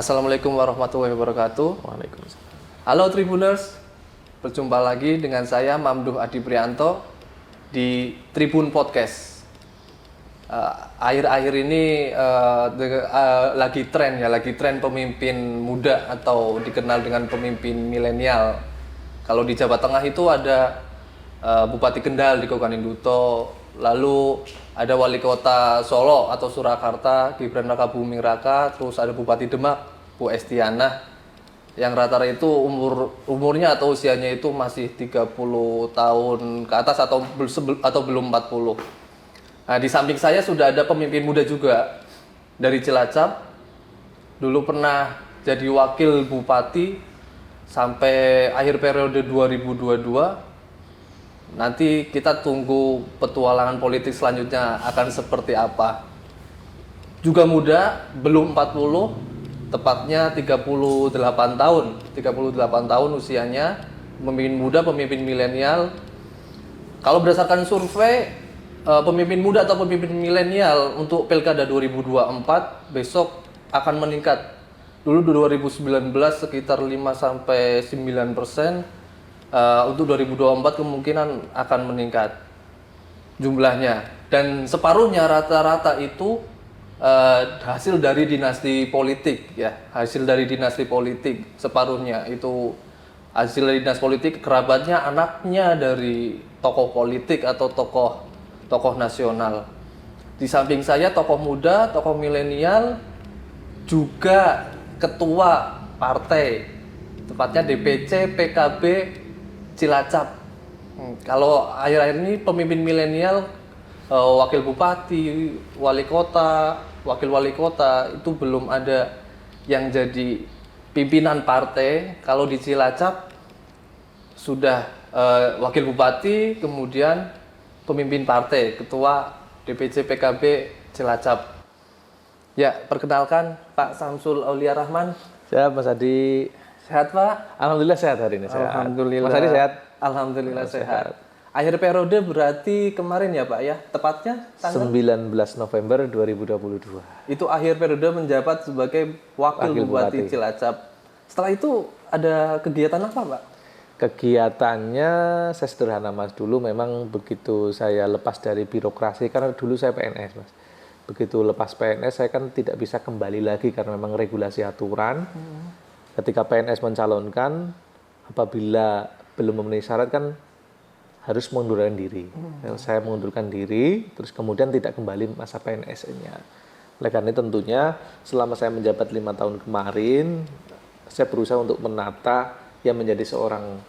Assalamualaikum warahmatullahi wabarakatuh. Waalaikumsalam. Halo Tribuners, berjumpa lagi dengan saya Mamduh Adi Prianto di Tribun Podcast. Akhir-akhir ini lagi tren pemimpin muda atau dikenal dengan pemimpin milenial. Kalau di Jawa Tengah itu ada Bupati Kendal Diko Ganinduto, lalu ada Wali Kota Solo atau Surakarta Gibran Rakabuming Raka, terus ada Bupati Demak Bu Estiana yang rata-rata itu umurnya atau usianya itu masih 30 tahun ke atas atau belum 40. Nah, di samping saya sudah ada pemimpin muda juga dari Cilacap. Dulu pernah jadi wakil bupati sampai akhir periode 2022. Nanti kita tunggu petualangan politik selanjutnya akan seperti apa. Juga muda, belum 40, tepatnya 38 tahun. 38 tahun usianya, pemimpin muda, pemimpin milenial. Kalau berdasarkan survei, pemimpin muda atau pemimpin milenial untuk Pilkada 2024 besok akan meningkat. Dulu 2019 sekitar 5-9%. Untuk 2024 kemungkinan akan meningkat jumlahnya, dan separuhnya rata-rata itu hasil dari dinasti politik ya, hasil dari dinasti politik. Separuhnya itu hasil dari dinasti politik, kerabatnya, anaknya dari tokoh politik atau tokoh nasional. Di samping saya tokoh muda, tokoh milenial, juga ketua partai, tepatnya DPC PKB Cilacap. Kalau akhir-akhir ini pemimpin milenial, wakil bupati, wali kota, wakil wali kota itu belum ada yang jadi pimpinan partai. Kalau di Cilacap sudah wakil bupati, kemudian pemimpin partai, ketua DPC PKB Cilacap. Ya, perkenalkan Pak Samsul Aulia Rahman. Siap, Mas Adi. Sehat Pak? Alhamdulillah sehat hari ini. Alhamdulillah. Mas Adi sehat? Alhamdulillah sehat. Akhir periode berarti kemarin ya Pak ya? Tepatnya tanggal 19 November 2022. Itu akhir periode menjabat sebagai wakil bupati Cilacap. Setelah itu ada kegiatan apa Pak? Kegiatannya saya sederhana Mas. Dulu memang begitu saya lepas dari birokrasi, karena dulu saya PNS Mas. Begitu lepas PNS saya kan tidak bisa kembali lagi karena memang regulasi aturan. Ketika PNS mencalonkan, apabila belum memenuhi syarat kan harus mengundurkan diri. Saya mengundurkan diri, terus kemudian tidak kembali masa PNS-nya. Oleh karena itu tentunya selama saya menjabat 5 tahun kemarin, saya berusaha untuk menata yang menjadi seorang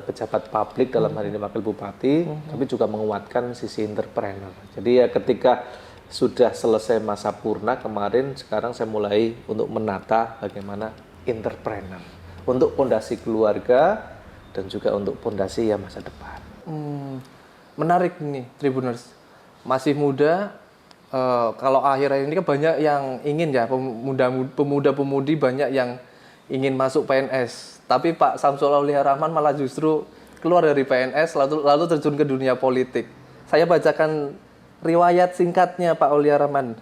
pejabat publik, dalam hal ini wakil bupati, tapi juga menguatkan sisi entrepreneur. Jadi ya ketika sudah selesai masa purna kemarin, sekarang saya mulai untuk menata bagaimana entrepreneur untuk fondasi keluarga dan juga untuk fondasi ya masa depan. Menarik nih Tribuners, masih muda. Kalau akhir-akhir ini kan banyak yang ingin ya, pemuda-pemudi banyak yang ingin masuk PNS. Tapi Pak Samsul Aulia Rahman malah justru keluar dari PNS lalu terjun ke dunia politik. Saya bacakan riwayat singkatnya Pak Aulia Rahman.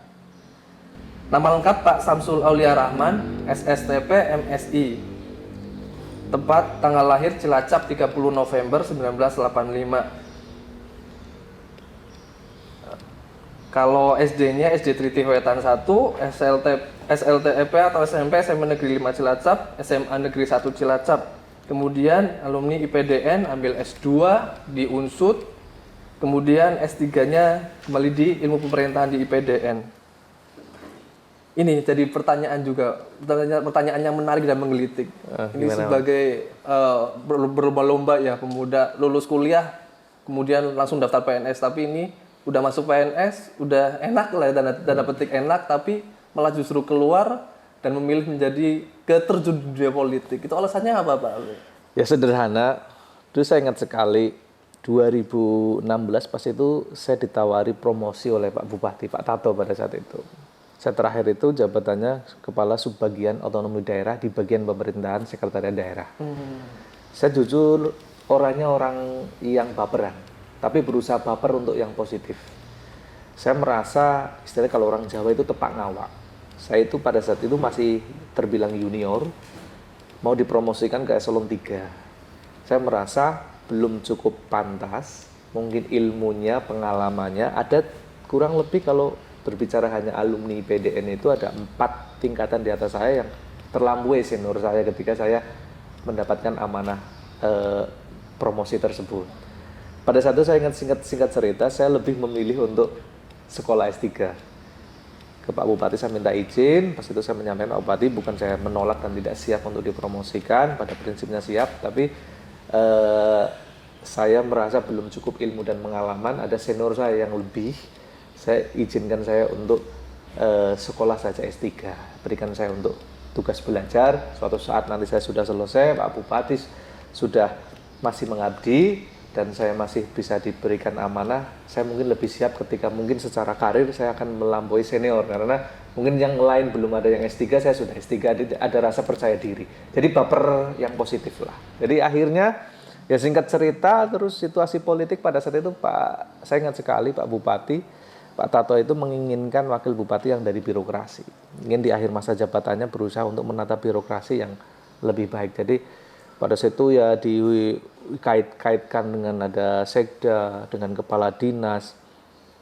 Nama lengkap Pak Samsul Aulia Rahman, SSTP MSI. Tempat tanggal lahir Cilacap 30 November 1985. Kalau SD-nya SD Triti Wetan 1, SLTEP atau SMP SMA Negeri 5 Cilacap, SMA Negeri 1 Cilacap. Kemudian alumni IPDN ambil S2 di Unsud. Kemudian S3-nya kembali di Ilmu Pemerintahan di IPDN. Ini jadi pertanyaan juga, pertanyaan yang menarik dan menggelitik. Ini sebagai berlomba-lomba ya, pemuda lulus kuliah, kemudian langsung daftar PNS. Tapi ini udah masuk PNS, udah enak lah ya, tanda petik enak, tapi malah justru keluar dan memilih menjadi keterjun di dunia politik. Itu alasannya apa Pak? Ya sederhana, dulu saya ingat sekali 2016 pas itu saya ditawari promosi oleh Pak Bupati, Pak Tato pada saat itu. Saya terakhir itu jabatannya Kepala Subbagian Otonomi Daerah di bagian pemerintahan Sekretariat Daerah. Saya jujur orangnya orang yang baperan, tapi berusaha baper untuk yang positif. Saya merasa, istilahnya kalau orang Jawa itu tepak ngawak. Saya itu pada saat itu masih terbilang junior, mau dipromosikan ke eselon 3. Saya merasa belum cukup pantas, mungkin ilmunya, pengalamannya, ada kurang lebih kalau berbicara hanya alumni PDN itu ada 4 tingkatan di atas saya yang terlampaui senior saya ketika saya mendapatkan amanah promosi tersebut. Pada saat itu saya ingat singkat cerita, saya lebih memilih untuk sekolah S3. Ke Pak Bupati saya minta izin, pas itu saya menyampaikan Pak Bupati, bukan saya menolak dan tidak siap untuk dipromosikan, pada prinsipnya siap, tapi saya merasa belum cukup ilmu dan pengalaman, ada senior saya yang lebih, saya izinkan saya untuk sekolah saja S3, berikan saya untuk tugas belajar, suatu saat nanti saya sudah selesai, Pak Bupati sudah masih mengabdi, dan saya masih bisa diberikan amanah, saya mungkin lebih siap ketika mungkin secara karir saya akan melampaui senior, karena mungkin yang lain belum ada yang S3, saya sudah S3, ada rasa percaya diri. Jadi baper yang positif lah. Jadi akhirnya, ya singkat cerita, terus situasi politik pada saat itu saya ingat sekali Pak Bupati, Pak Tato itu menginginkan wakil bupati yang dari birokrasi. Ingin di akhir masa jabatannya berusaha untuk menata birokrasi yang lebih baik. Jadi pada saat itu ya dikait-kaitkan dengan ada sekda, dengan kepala dinas.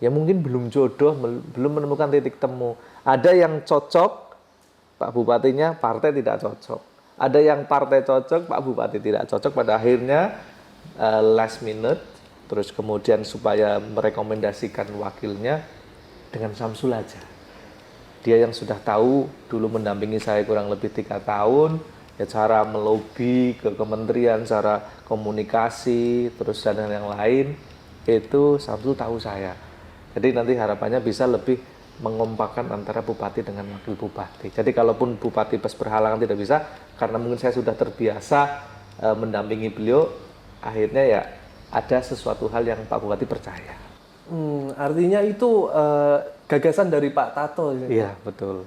Ya mungkin belum jodoh, belum menemukan titik temu. Ada yang cocok, Pak Bupatinya, partai tidak cocok. Ada yang partai cocok, Pak Bupati tidak cocok. Pada akhirnya last minute, terus kemudian supaya merekomendasikan wakilnya dengan Samsul aja. Dia yang sudah tahu, dulu mendampingi saya kurang lebih 3 tahun, ya cara melobi ke kementerian, cara komunikasi, terus dan yang lain, itu Samsul tahu saya. Jadi nanti harapannya bisa lebih mengompakkan antara bupati dengan wakil bupati. Jadi kalaupun bupati pas berhalangan tidak bisa, karena mungkin saya sudah terbiasa mendampingi beliau, akhirnya ya ada sesuatu hal yang Pak Bupati percaya. Artinya itu gagasan dari Pak Tato. Iya, betul.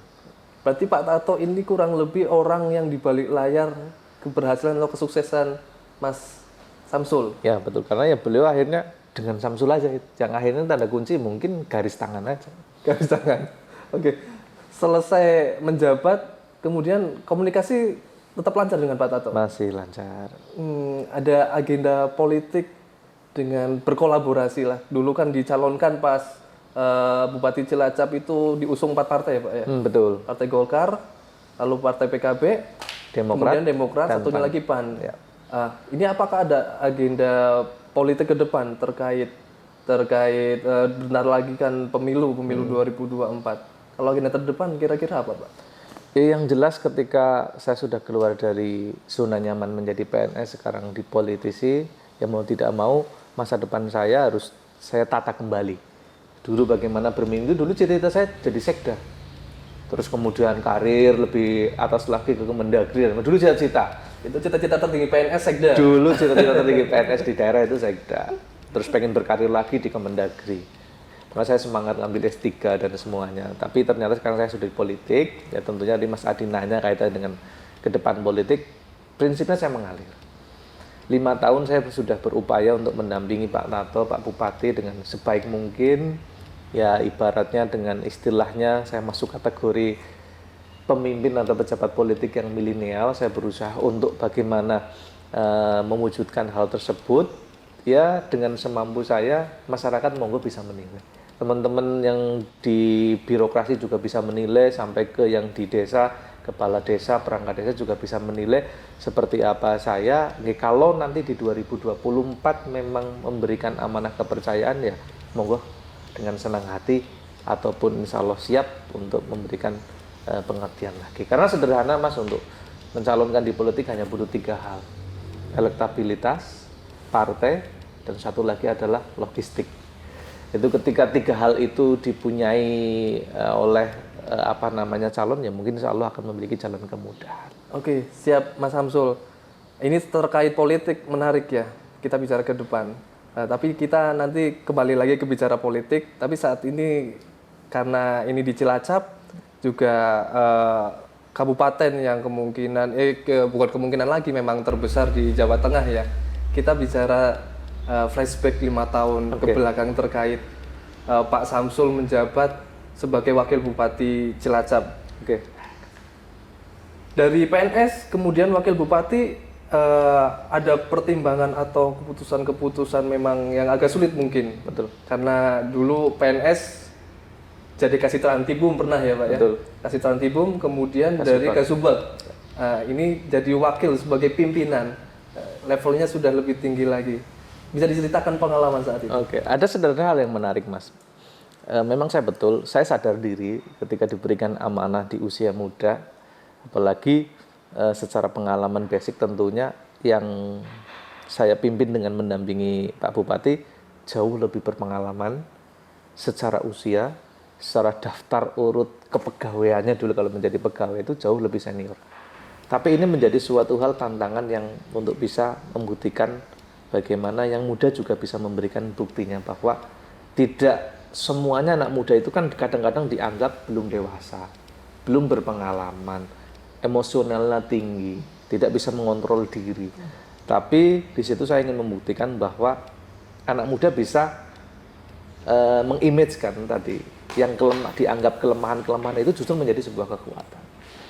Berarti Pak Tato ini kurang lebih orang yang di balik layar keberhasilan atau kesuksesan Mas Samsul. Ya, betul. Karena ya beliau akhirnya dengan Samsul aja. Yang akhirnya tanda kunci mungkin garis tangan aja. Garis tangan. Oke. Selesai menjabat, kemudian komunikasi tetap lancar dengan Pak Tato? Masih lancar. Ada agenda politik dengan berkolaborasi lah. Dulu kan dicalonkan pas Bupati Cilacap itu diusung 4 partai ya Pak ya? Betul. Partai Golkar, lalu Partai PKB, kemudian Demokrat, satunya lagi PAN. Ya. Ini apakah ada agenda politik ke depan terkait benar lagi kan pemilu 2024. Kalau agenda terdepan kira-kira apa Pak? Yang jelas ketika saya sudah keluar dari zona nyaman menjadi PNS, sekarang di politisi, ya mau tidak mau masa depan saya harus saya tata kembali. Dulu bagaimana bermimpi, dulu cita-cita saya jadi sekda. Terus kemudian karir lebih atas lagi ke Kemendagri. Dulu cita-cita. Itu cita-cita tertinggi PNS sekda? Dulu cita-cita tertinggi PNS di daerah itu sekda. Terus pengen berkarir lagi di Kemendagri. Maka saya semangat ngambil S3 dan semuanya. Tapi ternyata sekarang saya sudah di politik. Ya tentunya di Mas Adi nanya kaitan dengan ke depan politik. Prinsipnya saya mengalir. 5 tahun saya sudah berupaya untuk mendampingi Pak Tato, Pak Bupati dengan sebaik mungkin. Ya ibaratnya dengan istilahnya saya masuk kategori pemimpin atau pejabat politik yang milenial. Saya berusaha untuk bagaimana mewujudkan hal tersebut. Ya dengan semampu saya, masyarakat monggo bisa menilai. Teman-teman yang di birokrasi juga bisa menilai, sampai ke yang di desa, kepala desa, perangkat desa juga bisa menilai seperti apa saya. Kalau nanti di 2024 memang memberikan amanah kepercayaan, ya monggo dengan senang hati ataupun insya Allah siap untuk memberikan pengertian lagi. Karena sederhana Mas, untuk mencalonkan di politik hanya butuh 3 hal. Elektabilitas, partai, dan satu lagi adalah logistik. Itu ketika 3 hal itu dipunyai oleh calon, ya mungkin insya Allah akan memiliki calon kemudahan. Oke, siap Mas Samsul. Ini terkait politik menarik ya, kita bicara ke depan. Tapi kita nanti kembali lagi ke bicara politik. Tapi saat ini karena ini di Cilacap juga kabupaten yang bukan kemungkinan lagi, memang terbesar di Jawa Tengah ya. Kita bicara flashback 5 tahun ke belakang terkait Pak Samsul menjabat sebagai Wakil Bupati Cilacap. Dari PNS kemudian wakil bupati, ada pertimbangan atau keputusan-keputusan memang yang agak sulit mungkin. Betul. Karena dulu PNS jadi Kasih Trantibum pernah ya Pak ya. Betul. Kasih Trantibum kemudian dari Kasubag. Ini jadi wakil sebagai pimpinan. Levelnya sudah lebih tinggi lagi. Bisa diceritakan pengalaman saat itu? Oke, ada sederhana hal yang menarik Mas. Memang saya sadar diri ketika diberikan amanah di usia muda, apalagi secara pengalaman basic tentunya yang saya pimpin dengan mendampingi Pak Bupati jauh lebih berpengalaman secara usia, secara daftar urut kepegawaiannya dulu kalau menjadi pegawai itu jauh lebih senior. Tapi ini menjadi suatu hal tantangan yang untuk bisa membuktikan bagaimana yang muda juga bisa memberikan buktinya bahwa tidak semuanya anak muda itu kan kadang-kadang dianggap belum dewasa, belum berpengalaman, emosionalnya tinggi, tidak bisa mengontrol diri. Tapi di situ saya ingin membuktikan bahwa anak muda bisa mengimagekan tadi yang dianggap kelemahan-kelemahan itu justru menjadi sebuah kekuatan.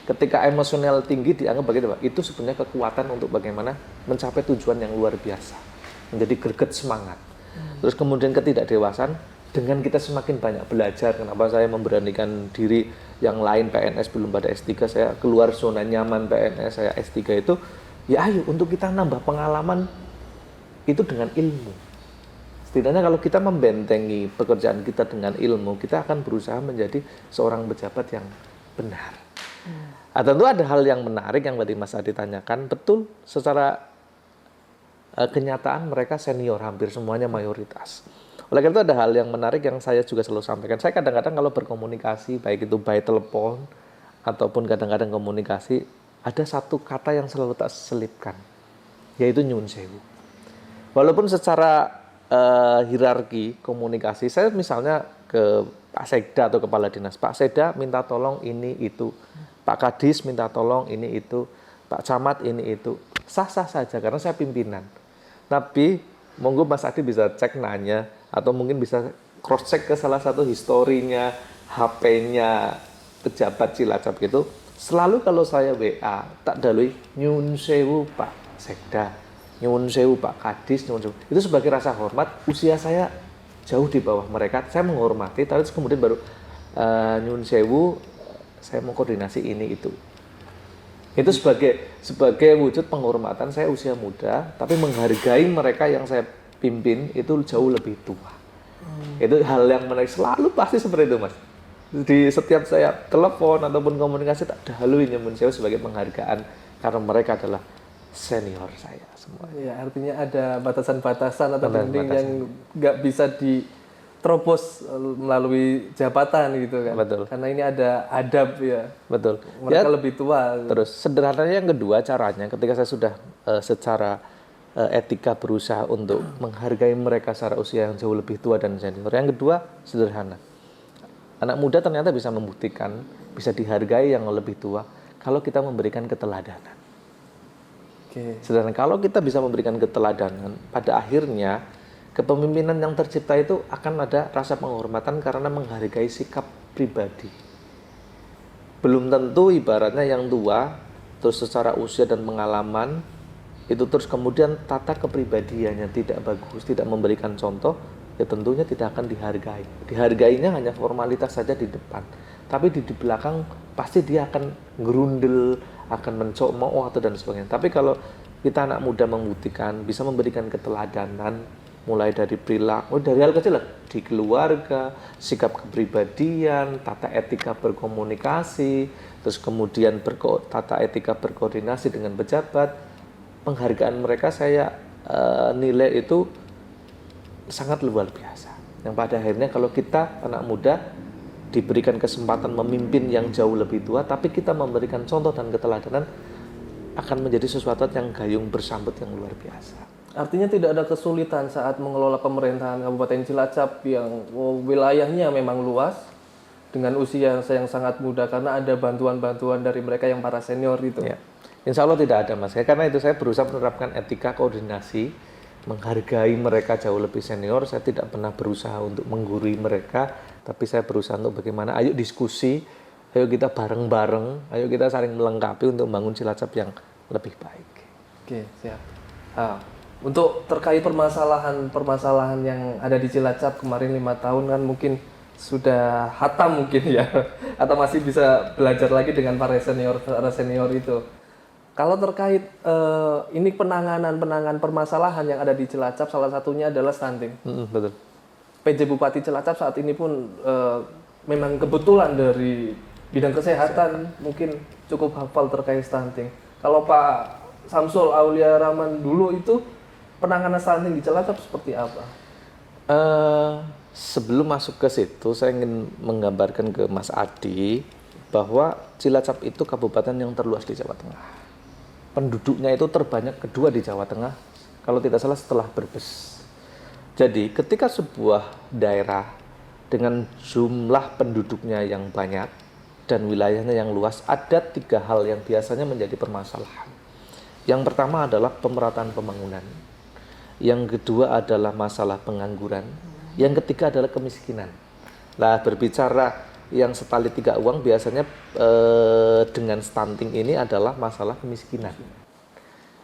Ketika emosional tinggi dianggap bagaimana? Itu sebenarnya kekuatan untuk bagaimana mencapai tujuan yang luar biasa, menjadi greget semangat. Terus kemudian ketidakdewasaan, dengan kita semakin banyak belajar, kenapa saya memberanikan diri yang lain PNS belum pada S3, saya keluar zona nyaman PNS, saya S3 itu, ya ayo untuk kita nambah pengalaman itu dengan ilmu. Setidaknya kalau kita membentengi pekerjaan kita dengan ilmu, kita akan berusaha menjadi seorang pejabat yang benar. Tentu ada hal yang menarik yang tadi Mas Adi tanyakan, betul secara kenyataan mereka senior, hampir semuanya mayoritas. Oleh karena itu ada hal yang menarik yang saya juga selalu sampaikan. Saya kadang-kadang kalau berkomunikasi, baik itu by telepon ataupun kadang-kadang komunikasi, ada satu kata yang selalu tak selipkan, yaitu nyuwun sewu. Walaupun secara hierarki komunikasi, saya misalnya ke Pak Sekda atau Kepala Dinas, Pak Sekda minta tolong ini itu, Pak Kadis minta tolong ini itu, Pak Camat ini itu, sah-sah saja karena saya pimpinan. Tapi monggo Mas Adi bisa cek nanya atau mungkin bisa cross check ke salah satu historinya, HP-nya pejabat Cilacap gitu. Selalu kalau saya WA tak dalui nyuwun sewu Pak Sekda, nyuwun sewu Pak Kadis, nyuwun sewu. Itu sebagai rasa hormat, usia saya jauh di bawah mereka, saya menghormati, tapi kemudian baru nyuwun sewu, saya mau koordinasi ini itu. Itu sebagai wujud penghormatan saya usia muda, tapi menghargai mereka yang saya pimpin itu jauh lebih tua. Itu hal yang menarik, selalu pasti seperti itu Mas. Di setiap saya telepon ataupun komunikasi tak dahului nyuwun sewu sebagai penghargaan karena mereka adalah senior saya semua. Ya, artinya ada batasan-batasan atau dinding yang nggak bisa diterobos melalui jabatan gitu kan. Betul. Karena ini ada adab ya. Betul. Mereka lebih tua. Terus sederhananya yang kedua caranya ketika saya sudah secara etika berusaha untuk menghargai mereka secara usia yang jauh lebih tua dan senior. Yang kedua sederhana. Anak muda ternyata bisa membuktikan, bisa dihargai yang lebih tua kalau kita memberikan keteladanan. Sedangkan kalau kita bisa memberikan keteladanan, pada akhirnya kepemimpinan yang tercipta itu akan ada rasa penghormatan karena menghargai sikap pribadi. Belum tentu ibaratnya yang tua, terus secara usia dan pengalaman, itu terus kemudian tata kepribadiannya tidak bagus, tidak memberikan contoh, ya tentunya tidak akan dihargai. Dihargainya hanya formalitas saja di depan, tapi di belakang pasti dia akan gerundel, akan mencemooh atau dan sebagainya. Tapi kalau kita anak muda membuktikan, bisa memberikan keteladanan, mulai dari perilaku, dari hal kecil lah, di keluarga, sikap kepribadian, tata etika berkomunikasi, terus kemudian tata etika berkoordinasi dengan pejabat, penghargaan mereka saya nilai itu sangat luar biasa. Yang pada akhirnya kalau kita anak muda diberikan kesempatan memimpin yang jauh lebih tua, tapi kita memberikan contoh dan keteladanan, akan menjadi sesuatu yang gayung bersambut yang luar biasa. Artinya tidak ada kesulitan saat mengelola pemerintahan Kabupaten Cilacap yang wilayahnya memang luas dengan usia yang sangat muda karena ada bantuan-bantuan dari mereka yang para senior itu. Ya. Insya Allah tidak ada Mas. Karena itu saya berusaha menerapkan etika koordinasi, menghargai mereka jauh lebih senior. Saya tidak pernah berusaha untuk menggurui mereka, tapi saya berusaha untuk bagaimana ayo diskusi Ayo kita bareng-bareng, ayo kita saling melengkapi untuk membangun Cilacap yang lebih baik. Oke, siap. Untuk terkait permasalahan yang ada di Cilacap kemarin 5 tahun kan mungkin sudah hatam mungkin ya, atau masih bisa belajar lagi dengan para senior itu. Kalau terkait ini penanganan permasalahan yang ada di Cilacap, salah satunya adalah stunting. Betul. PJ Bupati Cilacap saat ini pun memang kebetulan dari bidang kesehatan mungkin cukup hafal terkait stunting. Kalau Pak Samsul Aulia Rahman dulu itu penanganan stunting di Cilacap seperti apa? Sebelum masuk ke situ, saya ingin menggambarkan ke Mas Adi bahwa Cilacap itu kabupaten yang terluas di Jawa Tengah. Penduduknya itu terbanyak kedua di Jawa Tengah, kalau tidak salah setelah Brebes. Jadi ketika sebuah daerah dengan jumlah penduduknya yang banyak dan wilayahnya yang luas, ada 3 hal yang biasanya menjadi permasalahan. Yang pertama adalah pemerataan pembangunan. Yang kedua adalah masalah pengangguran. Yang ketiga adalah kemiskinan. Nah, berbicara yang setali 3 uang, biasanya dengan stunting ini adalah masalah kemiskinan.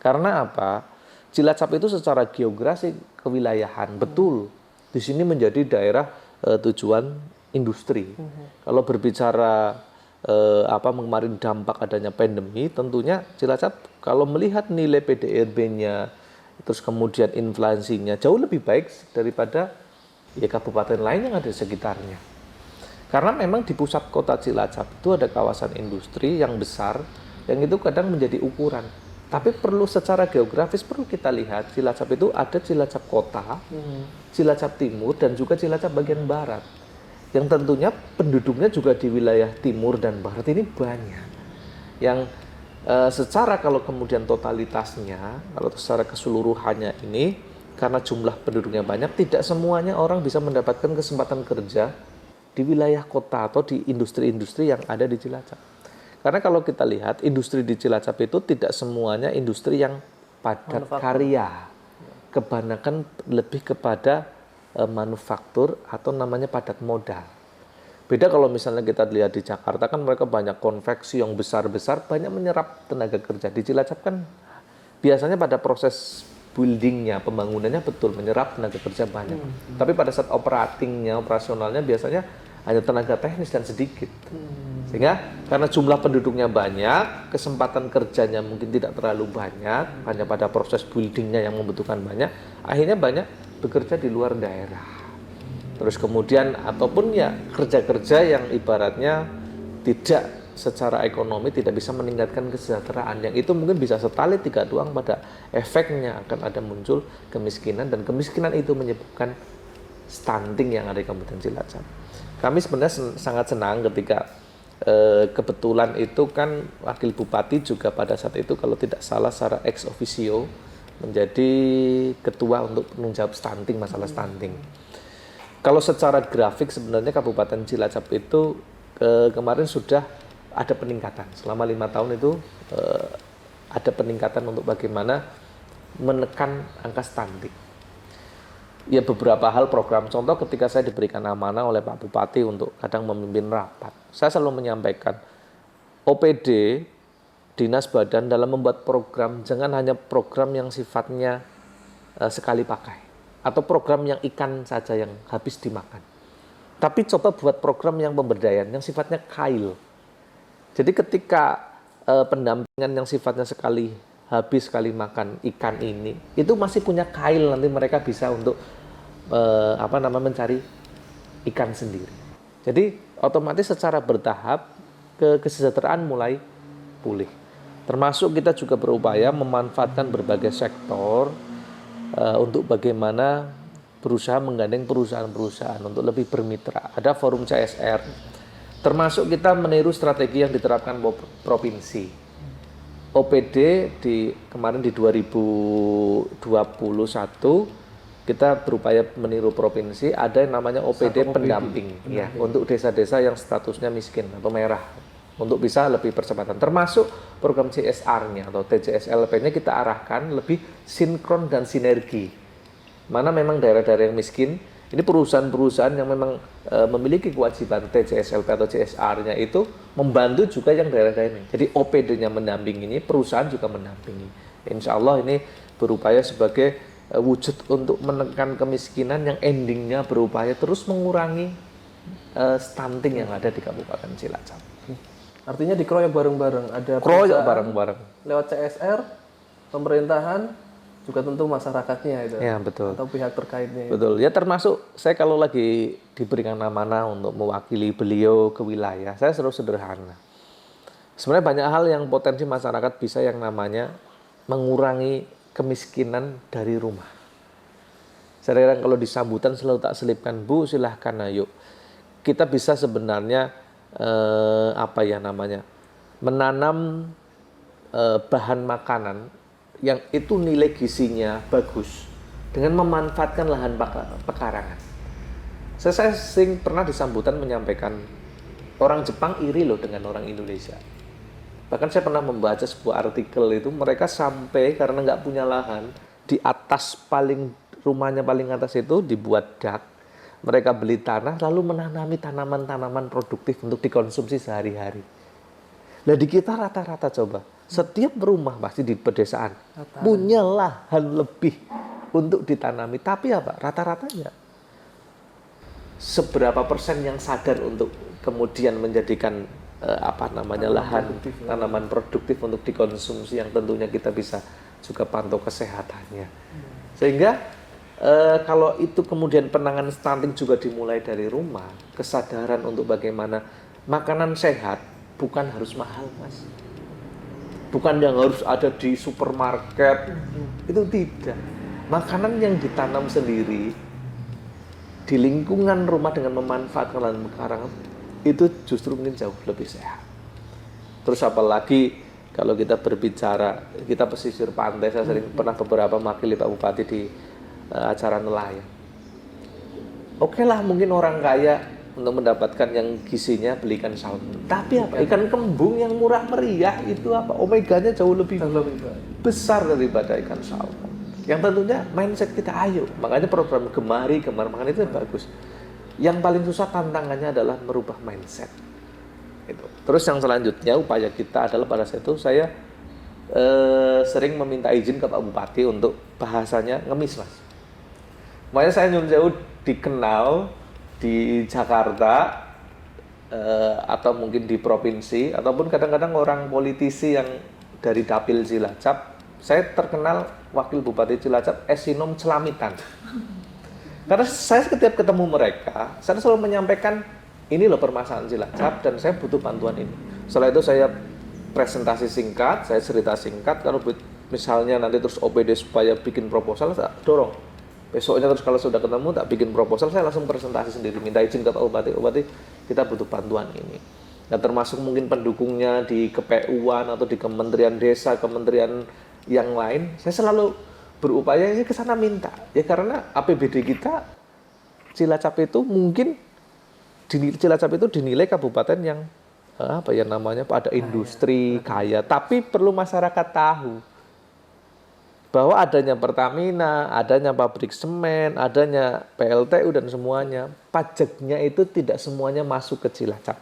Karena apa? Cilacap itu secara geografi kewilayahan, betul. Di sini menjadi daerah tujuan industri. Kalau berbicara kemarin dampak adanya pandemi, tentunya Cilacap kalau melihat nilai PDRB-nya, terus kemudian inflasinya jauh lebih baik daripada ya kabupaten lain yang ada di sekitarnya. Karena memang di pusat kota Cilacap itu ada kawasan industri yang besar, yang itu kadang menjadi ukuran. Tapi perlu secara geografis perlu kita lihat, Cilacap itu ada Cilacap Kota, Cilacap Timur, dan juga Cilacap bagian barat. Yang tentunya penduduknya juga di wilayah timur dan barat ini banyak. Yang secara kalau kemudian totalitasnya, kalau secara keseluruhannya ini, karena jumlah penduduknya banyak, tidak semuanya orang bisa mendapatkan kesempatan kerja di wilayah kota atau di industri-industri yang ada di Cilacap. Karena kalau kita lihat, industri di Cilacap itu tidak semuanya industri yang padat karya. Kebanyakan lebih kepada manufaktur atau namanya padat modal. Beda kalau misalnya kita lihat di Jakarta kan mereka banyak konveksi yang besar-besar, banyak menyerap tenaga kerja. Di Cilacap kan biasanya pada proses buildingnya, pembangunannya betul menyerap tenaga kerja banyak. Tapi pada saat operasionalnya biasanya hanya tenaga teknis dan sedikit. Sehingga karena jumlah penduduknya banyak, kesempatan kerjanya mungkin tidak terlalu banyak, hanya pada proses buildingnya yang membutuhkan banyak, akhirnya banyak bekerja di luar daerah. Terus kemudian ataupun ya kerja-kerja yang ibaratnya tidak secara ekonomi tidak bisa meningkatkan kesejahteraan, yang itu mungkin bisa setali 3 uang, pada efeknya akan ada muncul kemiskinan, dan kemiskinan itu menyebabkan stunting yang ada di Kabupaten Cilacap. Kami sebenarnya sangat senang ketika kebetulan itu kan wakil bupati juga pada saat itu kalau tidak salah secara ex officio menjadi ketua untuk penanggung jawab stunting, masalah stunting. Kalau secara grafik sebenarnya Kabupaten Cilacap itu kemarin sudah ada peningkatan selama 5 tahun itu, ada peningkatan untuk bagaimana menekan angka stunting. Ya beberapa hal program, contoh ketika saya diberikan amanah oleh Pak Bupati untuk kadang memimpin rapat, saya selalu menyampaikan OPD Dinas Badan dalam membuat program jangan hanya program yang sifatnya sekali pakai atau program yang ikan saja yang habis dimakan, tapi coba buat program yang pemberdayaan yang sifatnya kail. Jadi ketika pendampingan yang sifatnya sekali habis sekali makan ikan ini itu masih punya kail, nanti mereka bisa untuk mencari ikan sendiri. Jadi otomatis secara bertahap kesejahteraan mulai pulih. Termasuk kita juga berupaya memanfaatkan berbagai sektor untuk bagaimana berusaha menggandeng perusahaan-perusahaan untuk lebih bermitra. Ada forum CSR. Termasuk kita meniru strategi yang diterapkan provinsi. OPD kemarin di 2021 kita berupaya meniru provinsi, ada yang namanya OPD pendamping ya, untuk desa-desa yang statusnya miskin atau merah, untuk bisa lebih percepatan. Termasuk program CSR-nya atau TJSLP-nya kita arahkan lebih sinkron dan sinergi. Mana memang daerah-daerah yang miskin Ini perusahaan-perusahaan yang memang memiliki kewajiban TCSLP atau CSR-nya itu membantu juga yang daerah-daerah ini. Jadi OPD-nya mendampingi, perusahaan juga mendampingi. Insya Allah ini berupaya sebagai wujud untuk menekan kemiskinan yang endingnya berupaya terus mengurangi stunting yang ada di Kabupaten Cilacap. Artinya dikeroyok bareng-bareng, ada Keroyok perusahaan bareng-bareng. lewat CSR, pemerintahan, juga tentu masyarakatnya itu. Ya, betul. Atau pihak terkaitnya. Betul. Ya termasuk saya kalau lagi diberikan amanah untuk mewakili beliau ke wilayah, saya selalu sederhana. Sebenarnya banyak hal yang potensi masyarakat bisa yang namanya mengurangi kemiskinan dari rumah. Saya kira kalau di sambutan selalu tak selipkan, Bu silahkan ayo. Kita bisa sebenarnya menanam bahan makanan yang itu nilai gizinya bagus dengan memanfaatkan lahan pekarangan. Saya sering pernah di sambutan menyampaikan orang Jepang iri loh dengan orang Indonesia. Bahkan saya pernah membaca sebuah artikel itu mereka sampai karena nggak punya lahan di atas rumahnya paling atas itu dibuat dak. Mereka beli tanah lalu menanami tanaman-tanaman produktif untuk dikonsumsi sehari-hari. Nah di kita rata-rata coba, setiap rumah pasti di pedesaan punya lahan lebih untuk ditanami. Tapi apa? Rata-ratanya seberapa persen yang sadar untuk kemudian menjadikan lahan tanaman produktif untuk dikonsumsi yang tentunya kita bisa juga pantau kesehatannya. Sehingga kalau itu kemudian penanganan stunting juga dimulai dari rumah, kesadaran untuk bagaimana makanan sehat bukan harus mahal, Mas. Bukan yang harus ada di supermarket, itu tidak. Makanan yang ditanam sendiri di lingkungan rumah dengan memanfaatkan lahan pekarangan itu justru mungkin jauh lebih sehat. Terus apalagi kalau kita berbicara, kita pesisir pantai, saya sering pernah beberapa mewakili Pak Bupati di acara nelayan. Oke lah mungkin orang kaya untuk mendapatkan yang gizinya beli ikan salmon. Tapi apa? Ikan kembung yang murah meriah itu apa? Omeganya jauh lebih besar daripada ikan salmon. Yang tentunya mindset kita ayo. Makanya program Gemar Makan itu bagus. Yang paling susah tantangannya adalah merubah mindset. Itu. Terus yang selanjutnya upaya kita adalah pada saat itu saya sering meminta izin ke Pak Bupati untuk bahasanya ngemis, Mas. Makanya saya nyun jauh dikenal di Jakarta atau mungkin di provinsi ataupun kadang-kadang orang politisi yang dari Dapil Cilacap, saya terkenal wakil Bupati Cilacap Esinom Celamitan. Karena saya setiap ketemu mereka, saya selalu menyampaikan ini loh permasalahan Cilacap dan saya butuh bantuan ini. Setelah itu saya presentasi singkat, saya cerita singkat, kalau misalnya nanti terus OPD supaya bikin proposal, saya dorong. Besoknya terus kalau sudah ketemu tak bikin proposal, saya langsung presentasi sendiri, minta izin ke Pak Bupati, Bupati kita butuh bantuan ini. Nah termasuk mungkin pendukungnya di KPU-an atau di Kementerian Desa, kementerian yang lain, saya selalu berupaya ke sana minta. Ya karena APBD kita Cilacap itu mungkin Cilacap itu dinilai kabupaten yang ada industri kaya, tapi perlu masyarakat tahu bahwa adanya Pertamina, adanya pabrik semen, adanya PLTU dan semuanya, pajaknya itu tidak semuanya masuk ke Cilacap.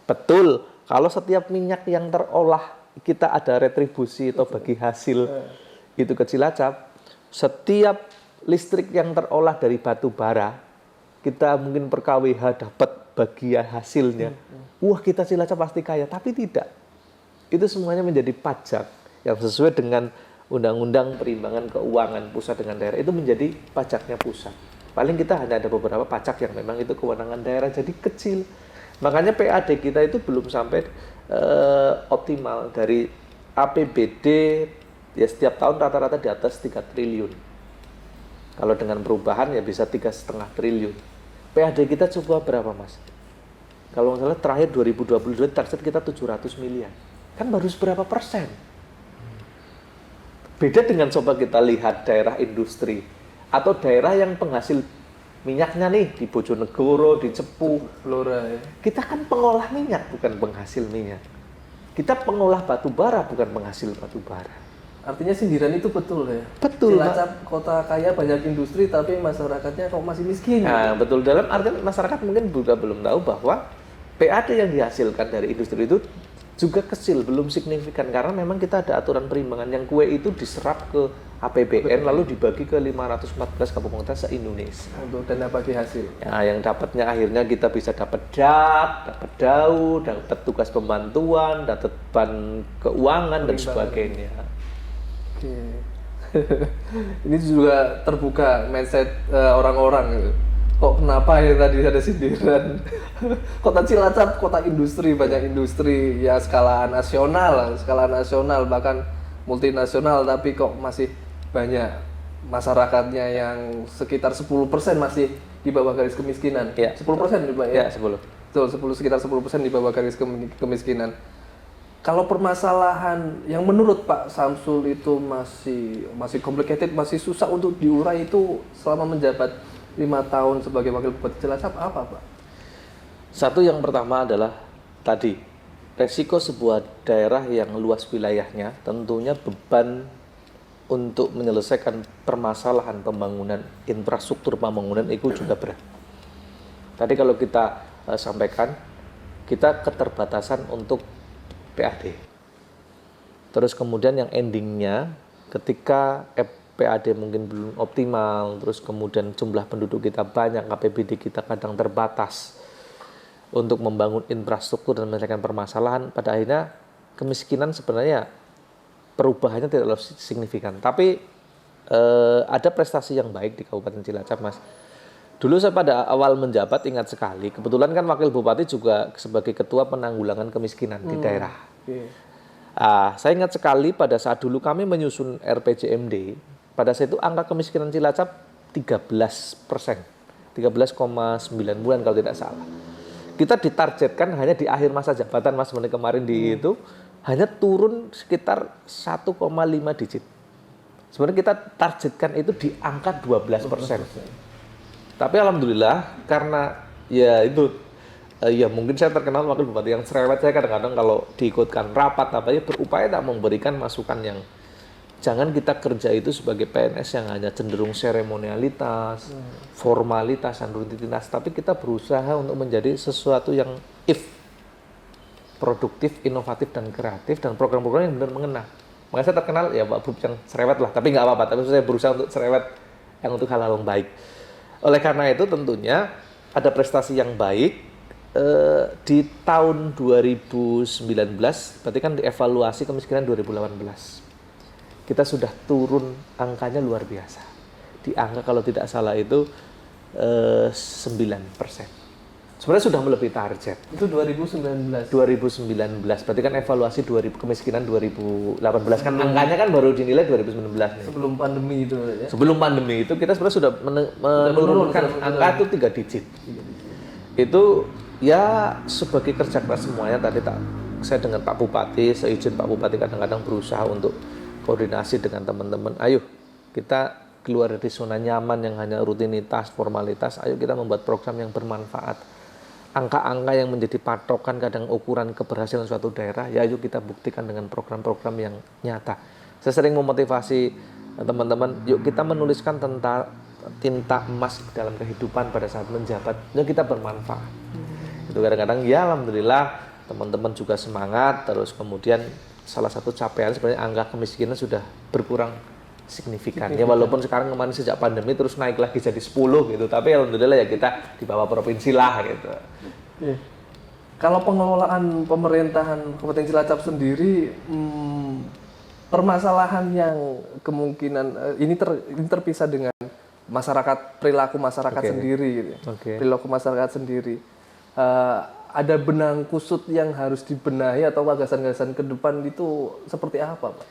Betul, kalau setiap minyak yang terolah kita ada retribusi atau bagi hasil itu ke Cilacap, setiap listrik yang terolah dari batu bara, kita mungkin per KWH dapat bagian hasilnya. Wah kita Cilacap pasti kaya, tapi tidak. Itu semuanya menjadi pajak yang sesuai dengan Undang-Undang Perimbangan Keuangan Pusat dengan Daerah, itu menjadi pajaknya pusat. Paling kita hanya ada beberapa pajak yang memang itu kewenangan daerah, jadi kecil. Makanya PAD kita itu belum sampai optimal. Dari APBD ya setiap tahun rata-rata di atas 3 triliun. Kalau dengan perubahan ya bisa 3,5 triliun. PAD kita coba berapa, Mas? Kalau nggak salah terakhir 2022 target kita 700 miliar. Kan baru seberapa persen? Beda dengan coba kita lihat daerah industri atau daerah yang penghasil minyaknya nih di Bojonegoro, di Cepu, Blora ya. Kita kan pengolah minyak bukan penghasil minyak. Kita pengolah batu bara bukan penghasil batu bara. Artinya sindiran itu betul ya? Betul, Cilacap kota kaya banyak industri tapi masyarakatnya kok masih miskin. Nah, betul, dalam artian masyarakat mungkin juga belum tahu bahwa PAD yang dihasilkan dari industri itu juga kecil, belum signifikan karena memang kita ada aturan perimbangan yang kue itu diserap ke APBN lalu dibagi ke 514 kabupaten se-Indonesia. Untuk dana bagi hasil. Ya, yang dapatnya akhirnya kita bisa dapat DAP, dapat DAU, dapat tugas pembantuan, dapat ban keuangan dan sebagainya. Oke. Ini juga terbuka mindset orang-orang gitu. Kok kenapa ya tadi ada sindiran? Kota Cilacap kota industri, banyak industri ya skala nasional bahkan multinasional, tapi kok masih banyak masyarakatnya yang sekitar 10% masih di bawah garis kemiskinan. Ya. 10% Pak ya? Ya, 10. Betul, sekitar 10% di bawah garis kemiskinan. Kalau permasalahan yang menurut Pak Samsul itu masih complicated, masih susah untuk diurai itu selama menjabat 5 tahun sebagai Wakil Bupati Cilacap apa Pak? Satu yang pertama adalah tadi resiko sebuah daerah yang luas wilayahnya tentunya beban untuk menyelesaikan permasalahan pembangunan infrastruktur pembangunan itu juga berat. Tadi kalau kita sampaikan kita keterbatasan untuk PAD. Terus kemudian yang endingnya ketika PAD mungkin belum optimal, terus kemudian jumlah penduduk kita banyak, APBD kita kadang terbatas untuk membangun infrastruktur dan menyelesaikan permasalahan, pada akhirnya kemiskinan sebenarnya perubahannya tidak signifikan. Tapi ada prestasi yang baik di Kabupaten Cilacap, Mas. Dulu saya pada awal menjabat ingat sekali, kebetulan kan Wakil Bupati juga sebagai Ketua Penanggulangan Kemiskinan di daerah. Saya ingat sekali pada saat dulu kami menyusun RPJMD, pada saat itu angka kemiskinan Cilacap 13%, 13,9 bulan kalau tidak salah. Kita ditargetkan hanya di akhir masa jabatan Mas Mene kemarin di itu hanya turun sekitar 1,5 digit. Sebenarnya kita targetkan itu di angka 12%. Tapi alhamdulillah karena ya itu ya mungkin saya terkenal Wakil Bupati yang cerewet, saya kadang-kadang kalau diikutkan rapat apa ya berupaya tak memberikan masukan yang jangan kita kerja itu sebagai PNS yang hanya cenderung seremonialitas, formalitas, dan rutinitas, tapi kita berusaha untuk menjadi sesuatu yang produktif, inovatif, dan kreatif, dan program-program yang benar mengena. Makanya saya terkenal ya Pak Bub yang cerewet lah, tapi nggak apa-apa, tapi saya berusaha untuk cerewet yang untuk hal-hal yang baik. Oleh karena itu tentunya ada prestasi yang baik di tahun 2019, berarti kan dievaluasi kemiskinan 2018. Kita sudah turun angkanya luar biasa. Di angka kalau tidak salah itu 9%. Sebenarnya sudah melebihi target. Itu 2019. 2019. Berarti kan evaluasi kemiskinan 2018 kan angkanya kan baru dinilai 2019 nih. Sebelum pandemi itu ya. Sebelum pandemi itu kita sebenarnya sudah menurunkan angka itu 3 digit. Itu ya sebagai kerja keras semuanya tadi saya dengan Pak Bupati, seizin Pak Bupati kadang-kadang berusaha untuk koordinasi dengan teman-teman, ayo kita keluar dari zona nyaman yang hanya rutinitas, formalitas, ayo kita membuat program yang bermanfaat. Angka-angka yang menjadi patokan kadang ukuran keberhasilan suatu daerah, ya ayo kita buktikan dengan program-program yang nyata. Saya sering memotivasi teman-teman, yuk kita menuliskan tentang tinta emas dalam kehidupan pada saat menjabat, yuk kita bermanfaat. Itu kadang-kadang ya alhamdulillah teman-teman juga semangat, terus kemudian salah satu capaian sebenarnya angka kemiskinan sudah berkurang signifikan. Ya walaupun sekarang kemarin sejak pandemi terus naik lagi jadi 10 gitu, tapi alhamdulillah ya kita di bawah provinsi lah gitu. Kalau pengelolaan pemerintahan Kabupaten Cilacap sendiri, permasalahan yang kemungkinan ini terpisah dengan perilaku masyarakat sendiri gitu. Perilaku masyarakat sendiri. Ada benang kusut yang harus dibenahi atau gagasan-gagasan ke depan itu seperti apa Pak?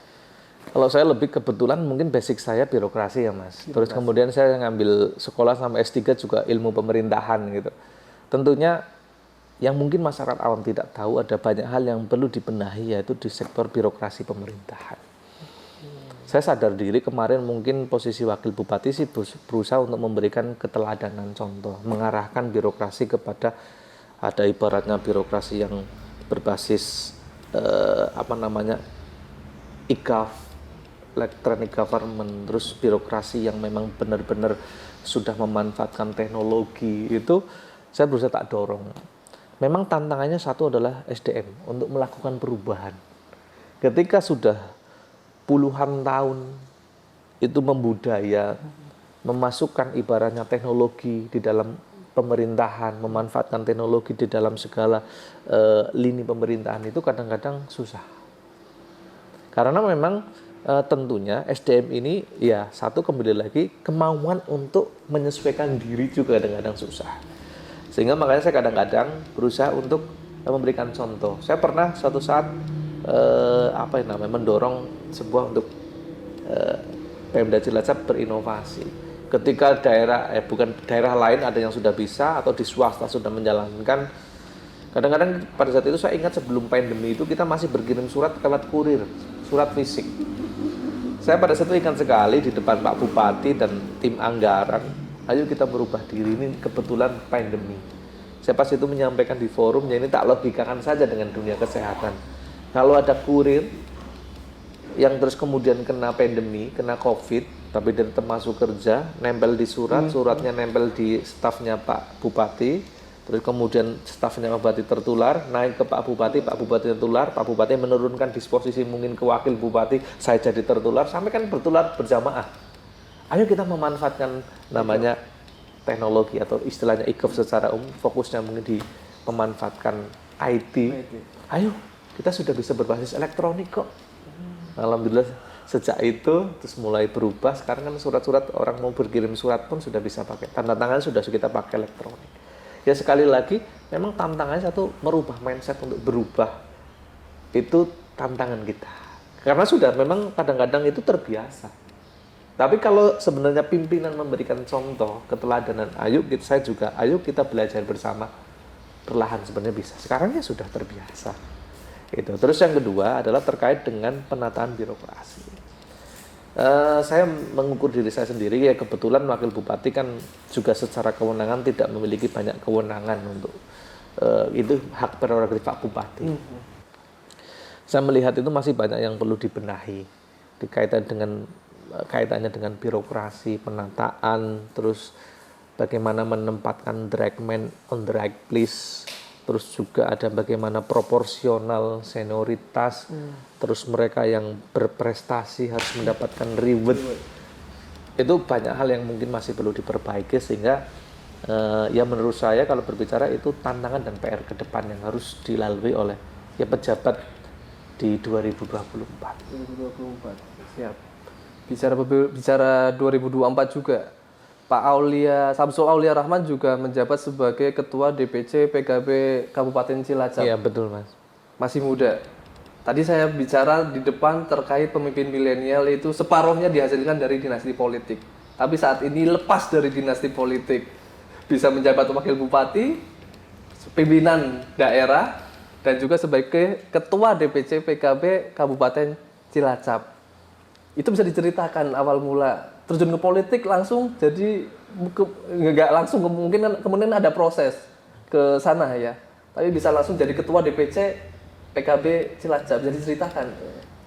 Kalau saya lebih kebetulan mungkin basic saya birokrasi ya Mas. Terus kemudian saya ngambil sekolah sampai S3 juga ilmu pemerintahan gitu. Tentunya yang mungkin masyarakat awam tidak tahu ada banyak hal yang perlu dibenahi yaitu di sektor birokrasi pemerintahan. Saya sadar diri kemarin mungkin posisi Wakil Bupati sih berusaha untuk memberikan keteladanan contoh, mengarahkan birokrasi kepada ada ibaratnya birokrasi yang berbasis e-gov, electronic government, terus birokrasi yang memang benar-benar sudah memanfaatkan teknologi itu saya berusaha tak dorong. Memang tantangannya satu adalah SDM untuk melakukan perubahan. Ketika sudah puluhan tahun itu membudaya, memasukkan ibaratnya teknologi di dalam pemerintahan, memanfaatkan teknologi di dalam segala lini pemerintahan itu kadang-kadang susah. Karena memang tentunya SDM ini ya satu kembali lagi kemauan untuk menyesuaikan diri juga kadang-kadang susah. Sehingga makanya saya kadang-kadang berusaha untuk memberikan contoh. Saya pernah suatu saat mendorong sebuah untuk Pemda Cilacap berinovasi. Ketika bukan daerah lain ada yang sudah bisa atau di swasta sudah menjalankan. Kadang-kadang pada saat itu saya ingat sebelum pandemi itu kita masih berkirim surat lewat kurir, surat fisik. Saya pada saat itu ingat sekali di depan Pak Bupati dan tim anggaran, ayo kita berubah diri, ini kebetulan pandemi. Saya pas itu menyampaikan di forum, ya ini tak logikakan saja dengan dunia kesehatan. Kalau ada kurir yang terus kemudian kena pandemi, kena COVID, tapi dia tetap masuk kerja, nempel di surat, suratnya nempel di stafnya Pak Bupati, terus kemudian stafnya Pak Bupati tertular, naik ke Pak Bupati tertular, Pak Bupati menurunkan disposisi mungkin ke Wakil Bupati, saya jadi tertular, sampai kan bertular berjamaah. Ayo kita memanfaatkan namanya teknologi atau istilahnya e-gov secara umum, fokusnya mungkin di memanfaatkan IT. Ayo, kita sudah bisa berbasis elektronik kok. Alhamdulillah sejak itu terus mulai berubah. Sekarang kan surat-surat orang mau berkirim surat pun sudah bisa pakai tanda tangan, sudah kita pakai elektronik. Ya sekali lagi memang tantangannya satu merubah mindset untuk berubah. Itu tantangan kita. Karena sudah memang kadang-kadang itu terbiasa. Tapi kalau sebenarnya pimpinan memberikan contoh keteladanan, ayo kita belajar bersama. Perlahan sebenarnya bisa. Sekarang ya sudah terbiasa. Itu. Terus yang kedua adalah terkait dengan penataan birokrasi. Saya mengukur diri saya sendiri, ya kebetulan Wakil Bupati kan juga secara kewenangan tidak memiliki banyak kewenangan untuk itu hak prerogatif Pak Bupati. Saya melihat itu masih banyak yang perlu dibenahi kaitannya dengan birokrasi, penataan, terus bagaimana menempatkan dragman on the right place. Terus juga ada bagaimana proporsional senioritas, terus mereka yang berprestasi harus mendapatkan reward. Itu banyak hal yang mungkin masih perlu diperbaiki sehingga ya menurut saya kalau berbicara itu tantangan dan PR ke depan yang harus dilalui oleh ya pejabat di 2024. Siap. Bicara 2024 juga. Pak Samsul Aulia Rahman juga menjabat sebagai Ketua DPC PKB Kabupaten Cilacap. Iya betul Mas. Masih muda. Tadi saya bicara di depan terkait pemimpin milenial itu separuhnya dihasilkan dari dinasti politik. Tapi saat ini lepas dari dinasti politik. Bisa menjabat Wakil Bupati, pimpinan daerah, dan juga sebagai Ketua DPC PKB Kabupaten Cilacap. Itu bisa diceritakan awal mula terjun ke politik langsung, jadi nggak langsung, kemudian ada proses ke sana ya. Tapi bisa langsung jadi Ketua DPC PKB Cilacap, jadi ceritakan.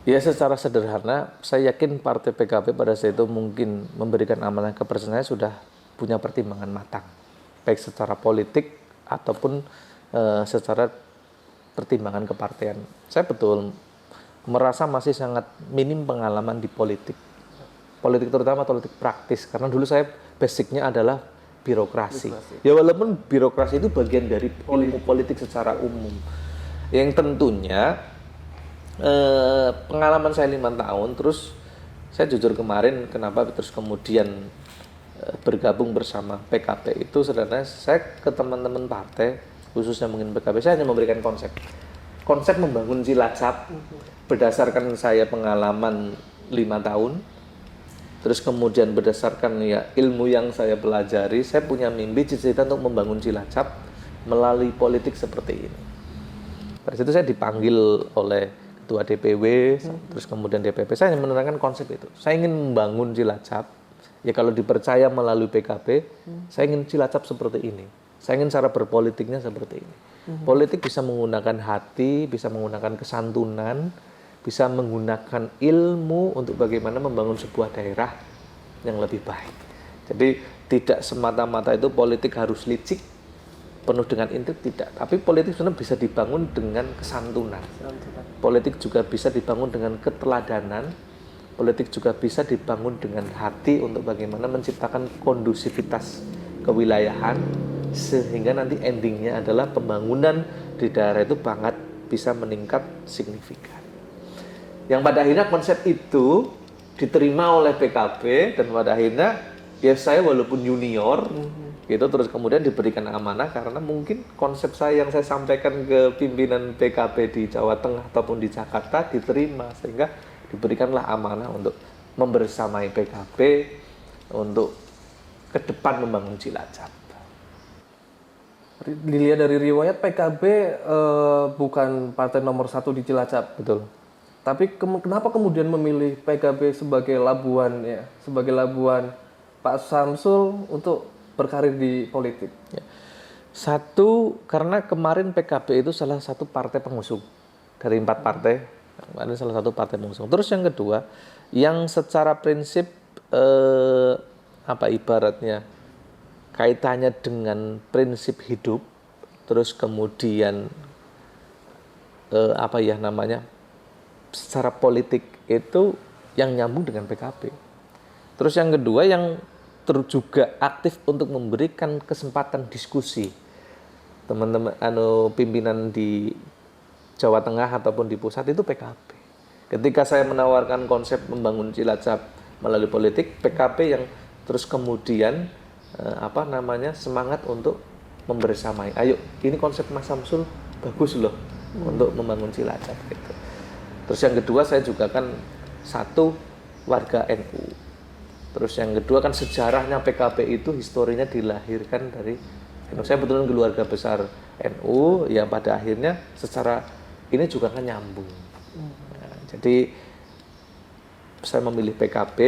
Ya secara sederhana, saya yakin Partai PKB pada saat itu mungkin memberikan amanah ke saya sudah punya pertimbangan matang, baik secara politik ataupun secara pertimbangan kepartean. Saya betul merasa masih sangat minim pengalaman di politik terutama politik praktis, karena dulu saya basicnya adalah birokrasi. Ya walaupun birokrasi itu bagian dari ilmu politik secara umum, yang tentunya pengalaman saya 5 tahun, terus saya jujur kemarin kenapa terus kemudian bergabung bersama PKB itu sebenarnya saya ke teman-teman partai, khususnya mungkin PKB, saya hanya memberikan konsep membangun Cilacap berdasarkan saya pengalaman 5 tahun. Terus kemudian berdasarkan ya ilmu yang saya pelajari, saya punya mimpi cita-cita untuk membangun Cilacap melalui politik seperti ini. Pada situ saya dipanggil oleh Ketua DPW, terus kemudian DPP, saya ingin menerangkan konsep itu. Saya ingin membangun Cilacap, ya kalau dipercaya melalui PKB, saya ingin Cilacap seperti ini. Saya ingin cara berpolitiknya seperti ini. Politik bisa menggunakan hati, bisa menggunakan kesantunan, bisa menggunakan ilmu untuk bagaimana membangun sebuah daerah yang lebih baik. Jadi tidak semata-mata itu politik harus licik, penuh dengan intrik, tidak. Tapi politik sebenarnya bisa dibangun dengan kesantunan. Politik juga bisa dibangun dengan keteladanan. Politik juga bisa dibangun dengan hati untuk bagaimana menciptakan kondusivitas kewilayahan, sehingga nanti endingnya adalah pembangunan di daerah itu sangat bisa meningkat signifikan. Yang pada akhirnya konsep itu diterima oleh PKB, dan pada akhirnya ya saya walaupun junior gitu, terus kemudian diberikan amanah karena mungkin konsep saya yang saya sampaikan ke pimpinan PKB di Jawa Tengah ataupun di Jakarta diterima, sehingga diberikanlah amanah untuk membersamai PKB untuk ke depan membangun Cilacap. Dilihat dari riwayat PKB bukan partai nomor 1 di Cilacap. Betul. Tapi kenapa kemudian memilih PKB sebagai labuan ya, sebagai labuan Pak Samsul untuk berkarir di politik? Ya. Satu, karena kemarin PKB itu salah satu partai pengusung dari 4 partai, kemarin salah satu partai pengusung. Terus yang kedua, yang secara prinsip ibaratnya kaitannya dengan prinsip hidup, terus kemudian secara politik itu yang nyambung dengan PKB. Terus yang kedua, yang juga aktif untuk memberikan kesempatan diskusi teman-teman pimpinan di Jawa Tengah ataupun di pusat itu PKB. Ketika saya menawarkan konsep membangun Cilacap melalui politik, PKB yang terus kemudian semangat untuk membersamai. Ayo, ini konsep Mas Samsul bagus loh untuk membangun Cilacap gitu. Terus yang kedua, saya juga kan satu warga NU. Terus yang kedua kan sejarahnya PKB itu historinya dilahirkan dari NU. Saya betul-betul keluarga besar NU yang pada akhirnya secara ini juga kan nyambung. Nah, jadi saya memilih PKB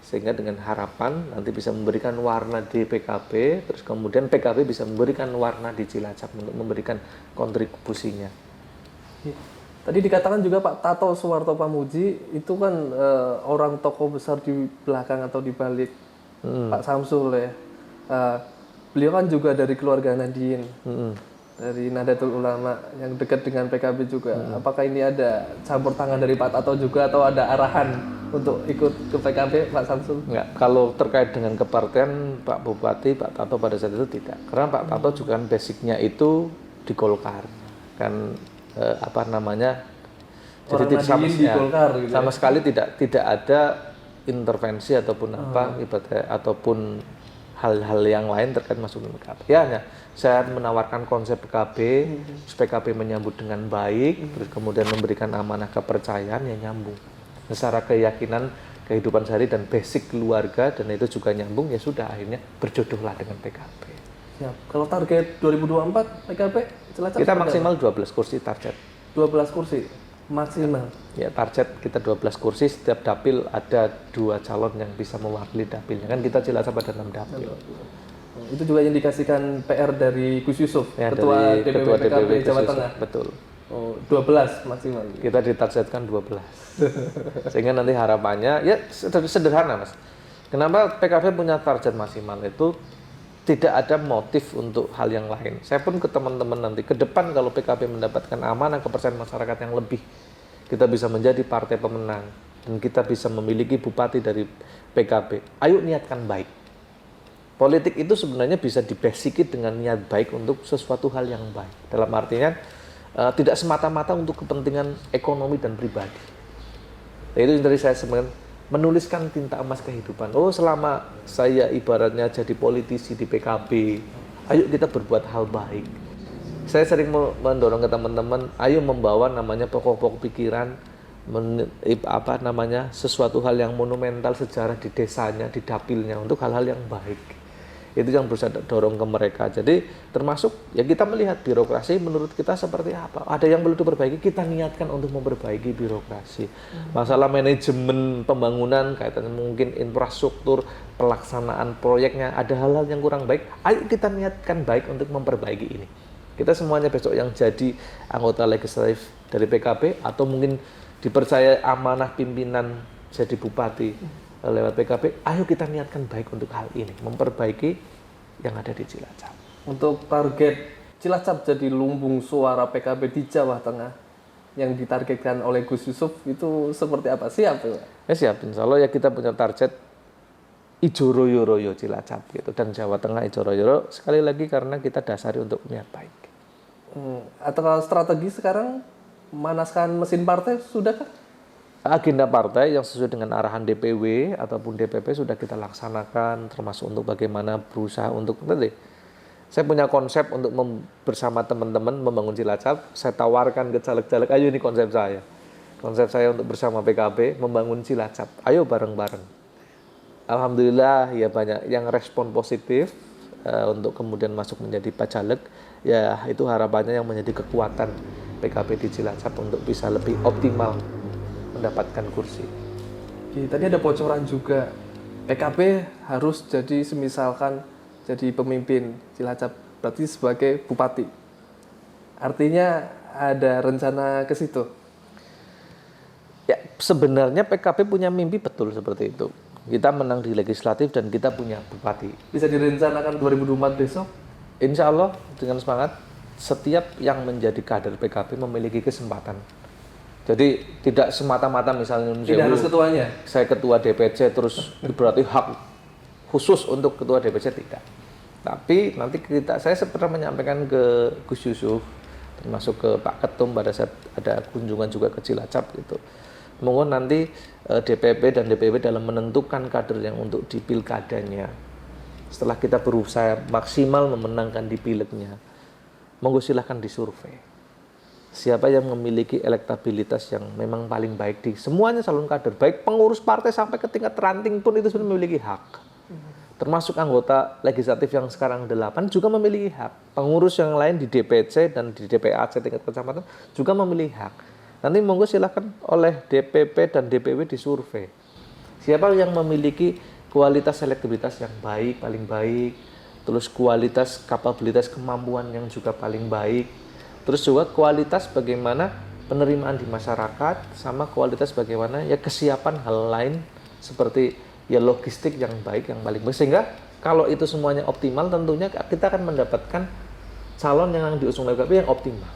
sehingga dengan harapan nanti bisa memberikan warna di PKB, terus kemudian PKB bisa memberikan warna di Cilacap untuk memberikan kontribusinya. Tadi dikatakan juga Pak Tato Suwarto Pamuji itu kan orang tokoh besar di belakang atau di balik Pak Samsul ya. Beliau kan juga dari keluarga Nahdien, dari Nahdlatul Ulama yang dekat dengan PKB juga. Apakah ini ada campur tangan dari Pak Tato juga atau ada arahan untuk ikut ke PKB Pak Samsul? Enggak, kalau terkait dengan kepartian Pak Bupati, Pak Tato pada saat itu tidak. Karena Pak Tato juga kan basicnya itu di Golkar. Kan jadi sama sekali tidak ada intervensi ataupun ataupun hal-hal yang lain terkait masuk ke PKB. Ya, saya menawarkan konsep PKB, PKB menyambut dengan baik, terus kemudian memberikan amanah kepercayaan yang nyambung. Secara keyakinan kehidupan sehari dan basic keluarga dan itu juga nyambung, ya sudah akhirnya berjodohlah dengan PKB. Ya, kalau target 2024 PKB Cilacap kita maksimal 12 kursi target. 12 kursi maksimal. Ya, target kita 12 kursi, setiap dapil ada 2 calon yang bisa mewakili dapilnya. Kan kita Cilacap ada 6 dapil. Itu juga yang dikasihkan PR dari Gus Yusuf, ya, Ketua dari DPW PKB Jawa Tengah. Betul. 12 maksimal. Kita ditargetkan 12. Sehingga nanti harapannya ya sederhana, Mas. Kenapa PKB punya target maksimal itu? Tidak ada motif untuk hal yang lain. Saya pun ke teman-teman nanti ke depan kalau PKB mendapatkan amanah kepercayaan masyarakat yang lebih, kita bisa menjadi partai pemenang dan kita bisa memiliki bupati dari PKB. Ayo niatkan baik. Politik itu sebenarnya bisa dibasiki dengan niat baik untuk sesuatu hal yang baik. Dalam artinya tidak semata-mata untuk kepentingan ekonomi dan pribadi. Nah, itu dari saya sebenarnya menuliskan tinta emas kehidupan. Oh, selama saya ibaratnya jadi politisi di PKB, ayo kita berbuat hal baik. Saya sering mendorong ke teman-teman, ayo membawa namanya pokok-pokok pikiran, sesuatu hal yang monumental sejarah di desanya, di dapilnya untuk hal-hal yang baik. Itu yang berusaha dorong ke mereka. Jadi termasuk ya kita melihat birokrasi menurut kita seperti apa. Ada yang perlu diperbaiki, kita niatkan untuk memperbaiki birokrasi. Masalah manajemen pembangunan, kaitannya mungkin infrastruktur, pelaksanaan proyeknya, ada hal-hal yang kurang baik. Ayo kita niatkan baik untuk memperbaiki ini. Kita semuanya besok yang jadi anggota legislatif dari PKB atau mungkin dipercaya amanah pimpinan jadi bupati lewat PKB, ayo kita niatkan baik untuk hal ini, memperbaiki yang ada di Cilacap. Untuk target Cilacap jadi lumbung suara PKB di Jawa Tengah yang ditargetkan oleh Gus Yusuf itu seperti apa? Siap ya? Ya siap, insya Allah ya kita punya target Ijo Royo Royo Cilacap gitu, dan Jawa Tengah Ijo Royo Royo, sekali lagi karena kita dasari untuk niat baik. Atau kalau strategi sekarang memanaskan mesin partai sudahkah? Agenda partai yang sesuai dengan arahan DPW ataupun DPP sudah kita laksanakan, termasuk untuk bagaimana berusaha untuk nanti. Saya punya konsep untuk bersama teman-teman membangun Cilacap. Saya tawarkan ke caleg-caleg, ayo ini konsep saya. Konsep saya untuk bersama PKB membangun Cilacap. Ayo bareng-bareng. Alhamdulillah ya banyak yang respon positif untuk kemudian masuk menjadi Pacaleg. Ya itu harapannya yang menjadi kekuatan PKB di Cilacap untuk bisa lebih optimal mendapatkan kursi. Oke, tadi ada bocoran juga PKB harus jadi semisalkan jadi pemimpin Cilacap berarti sebagai bupati. Artinya ada rencana ke situ. Ya sebenarnya PKB punya mimpi betul seperti itu. Kita menang di legislatif dan kita punya bupati. Bisa direncanakan 2024 besok? Insya Allah dengan semangat, setiap yang menjadi kader PKB memiliki kesempatan. Jadi tidak semata-mata misalnya tidak harus ketuanya. Saya ketua DPC terus berarti hak khusus untuk ketua DPC, tidak. Tapi nanti saya pernah menyampaikan ke Gus Yusuf, termasuk ke Pak Ketum pada saat ada kunjungan juga ke Cilacap gitu. Mohon nanti DPP dan DPW dalam menentukan kader yang untuk di pilkadanya. Setelah kita berusaha maksimal memenangkan di pilegnya, monggo silahkan disurvei. Siapa yang memiliki elektabilitas yang memang paling baik di semuanya calon kader, baik pengurus partai sampai ke tingkat ranting pun itu sudah memiliki hak. Termasuk anggota legislatif yang sekarang 8 juga memiliki hak. Pengurus yang lain di DPC dan di DPAC tingkat kecamatan juga memiliki hak. Nanti monggo silahkan oleh DPP dan DPW disurvei. Siapa yang memiliki kualitas selektivitas yang baik, paling baik, terus kualitas kapabilitas kemampuan yang juga paling baik, terus juga kualitas bagaimana penerimaan di masyarakat, sama kualitas bagaimana ya kesiapan hal lain seperti ya logistik yang baik, yang paling baik. Sehingga kalau itu semuanya optimal, tentunya kita akan mendapatkan calon yang diusung oleh PKB yang optimal.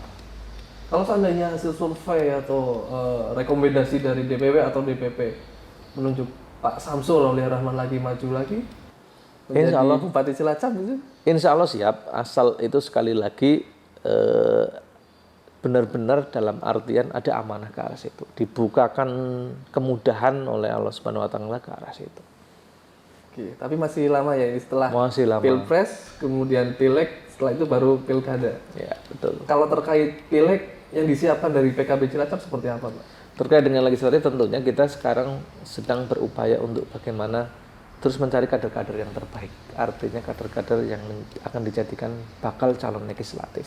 Kalau seandainya hasil survei atau rekomendasi dari DPW atau DPP menunjuk Pak Samsul oleh Rahman lagi maju lagi menjadi Insya Allah Bupati Cilacap gitu? Insya Allah siap, asal itu sekali lagi benar-benar dalam artian ada amanah ke arah situ, dibukakan kemudahan oleh Allah Subhanahu Wa Taala ke arah situ. Oke, tapi masih lama ya setelah Masih lama. Pilpres, kemudian Pileg, setelah itu baru Pilkada. Ya betul. Kalau terkait Pileg yang disiapkan dari PKB Cilacap seperti apa, Pak? Terkait dengan legislatif tentunya kita sekarang sedang berupaya untuk bagaimana terus mencari kader-kader yang terbaik. Artinya kader-kader yang akan dijadikan bakal calon legislatif.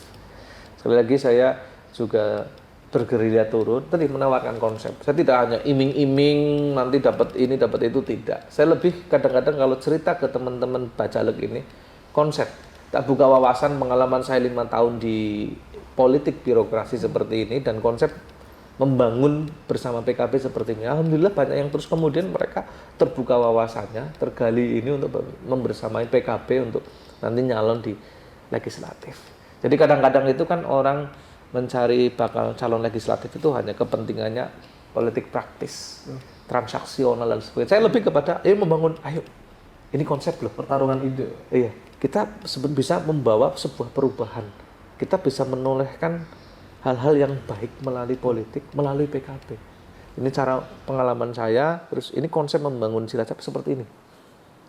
Sekali lagi saya juga bergerilya turun, tadi menawarkan konsep. Saya tidak hanya iming-iming nanti dapat ini dapat itu, tidak. Saya lebih kadang-kadang kalau cerita ke teman-teman Bacaleg ini konsep. Tak buka wawasan pengalaman saya 5 tahun di politik birokrasi seperti ini dan konsep membangun bersama PKB seperti ini. Alhamdulillah banyak yang terus kemudian mereka terbuka wawasannya, tergali ini untuk membersamai PKB untuk nanti nyalon di legislatif. Jadi kadang-kadang itu kan orang mencari bakal calon legislatif itu hanya kepentingannya politik praktis, transaksional dan sebagainya. Saya lebih kepada ayo membangun, ayo ini konsep loh, Pertarungan ide. iya, kita bisa membawa sebuah perubahan. Kita bisa menolehkan hal-hal yang baik melalui politik, melalui PKB. Ini cara pengalaman saya, terus ini konsep membangun Cilacap seperti ini.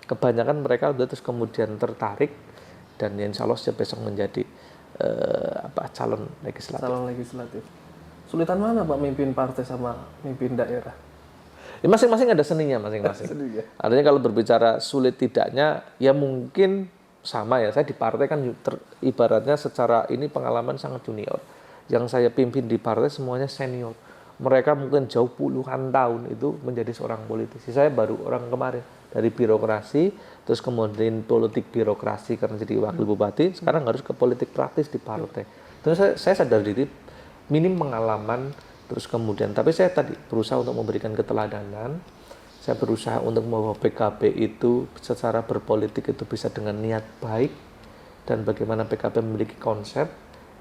Kebanyakan mereka udah terus kemudian tertarik dan insya Allah setiap besok menjadi calon legislatif. Calon legislatif. Sulitan mana Pak mimpin partai sama mimpin daerah? Ya, masing-masing ada seninya masing-masing. Artinya kalau berbicara sulit tidaknya, ya mungkin sama ya. Saya di partai kan ibaratnya secara ini pengalaman sangat junior. Yang saya pimpin di partai semuanya senior. Mereka mungkin jauh puluhan tahun itu menjadi seorang politisi. Saya baru orang kemarin dari birokrasi, terus kemudian politik birokrasi karena jadi wakil bupati, sekarang harus ke politik praktis di partai. Terus saya sadar diri, minim pengalaman Terus kemudian, tapi saya tadi berusaha untuk memberikan keteladanan, saya berusaha untuk membawa PKB itu secara berpolitik itu bisa dengan niat baik, dan bagaimana PKB memiliki konsep,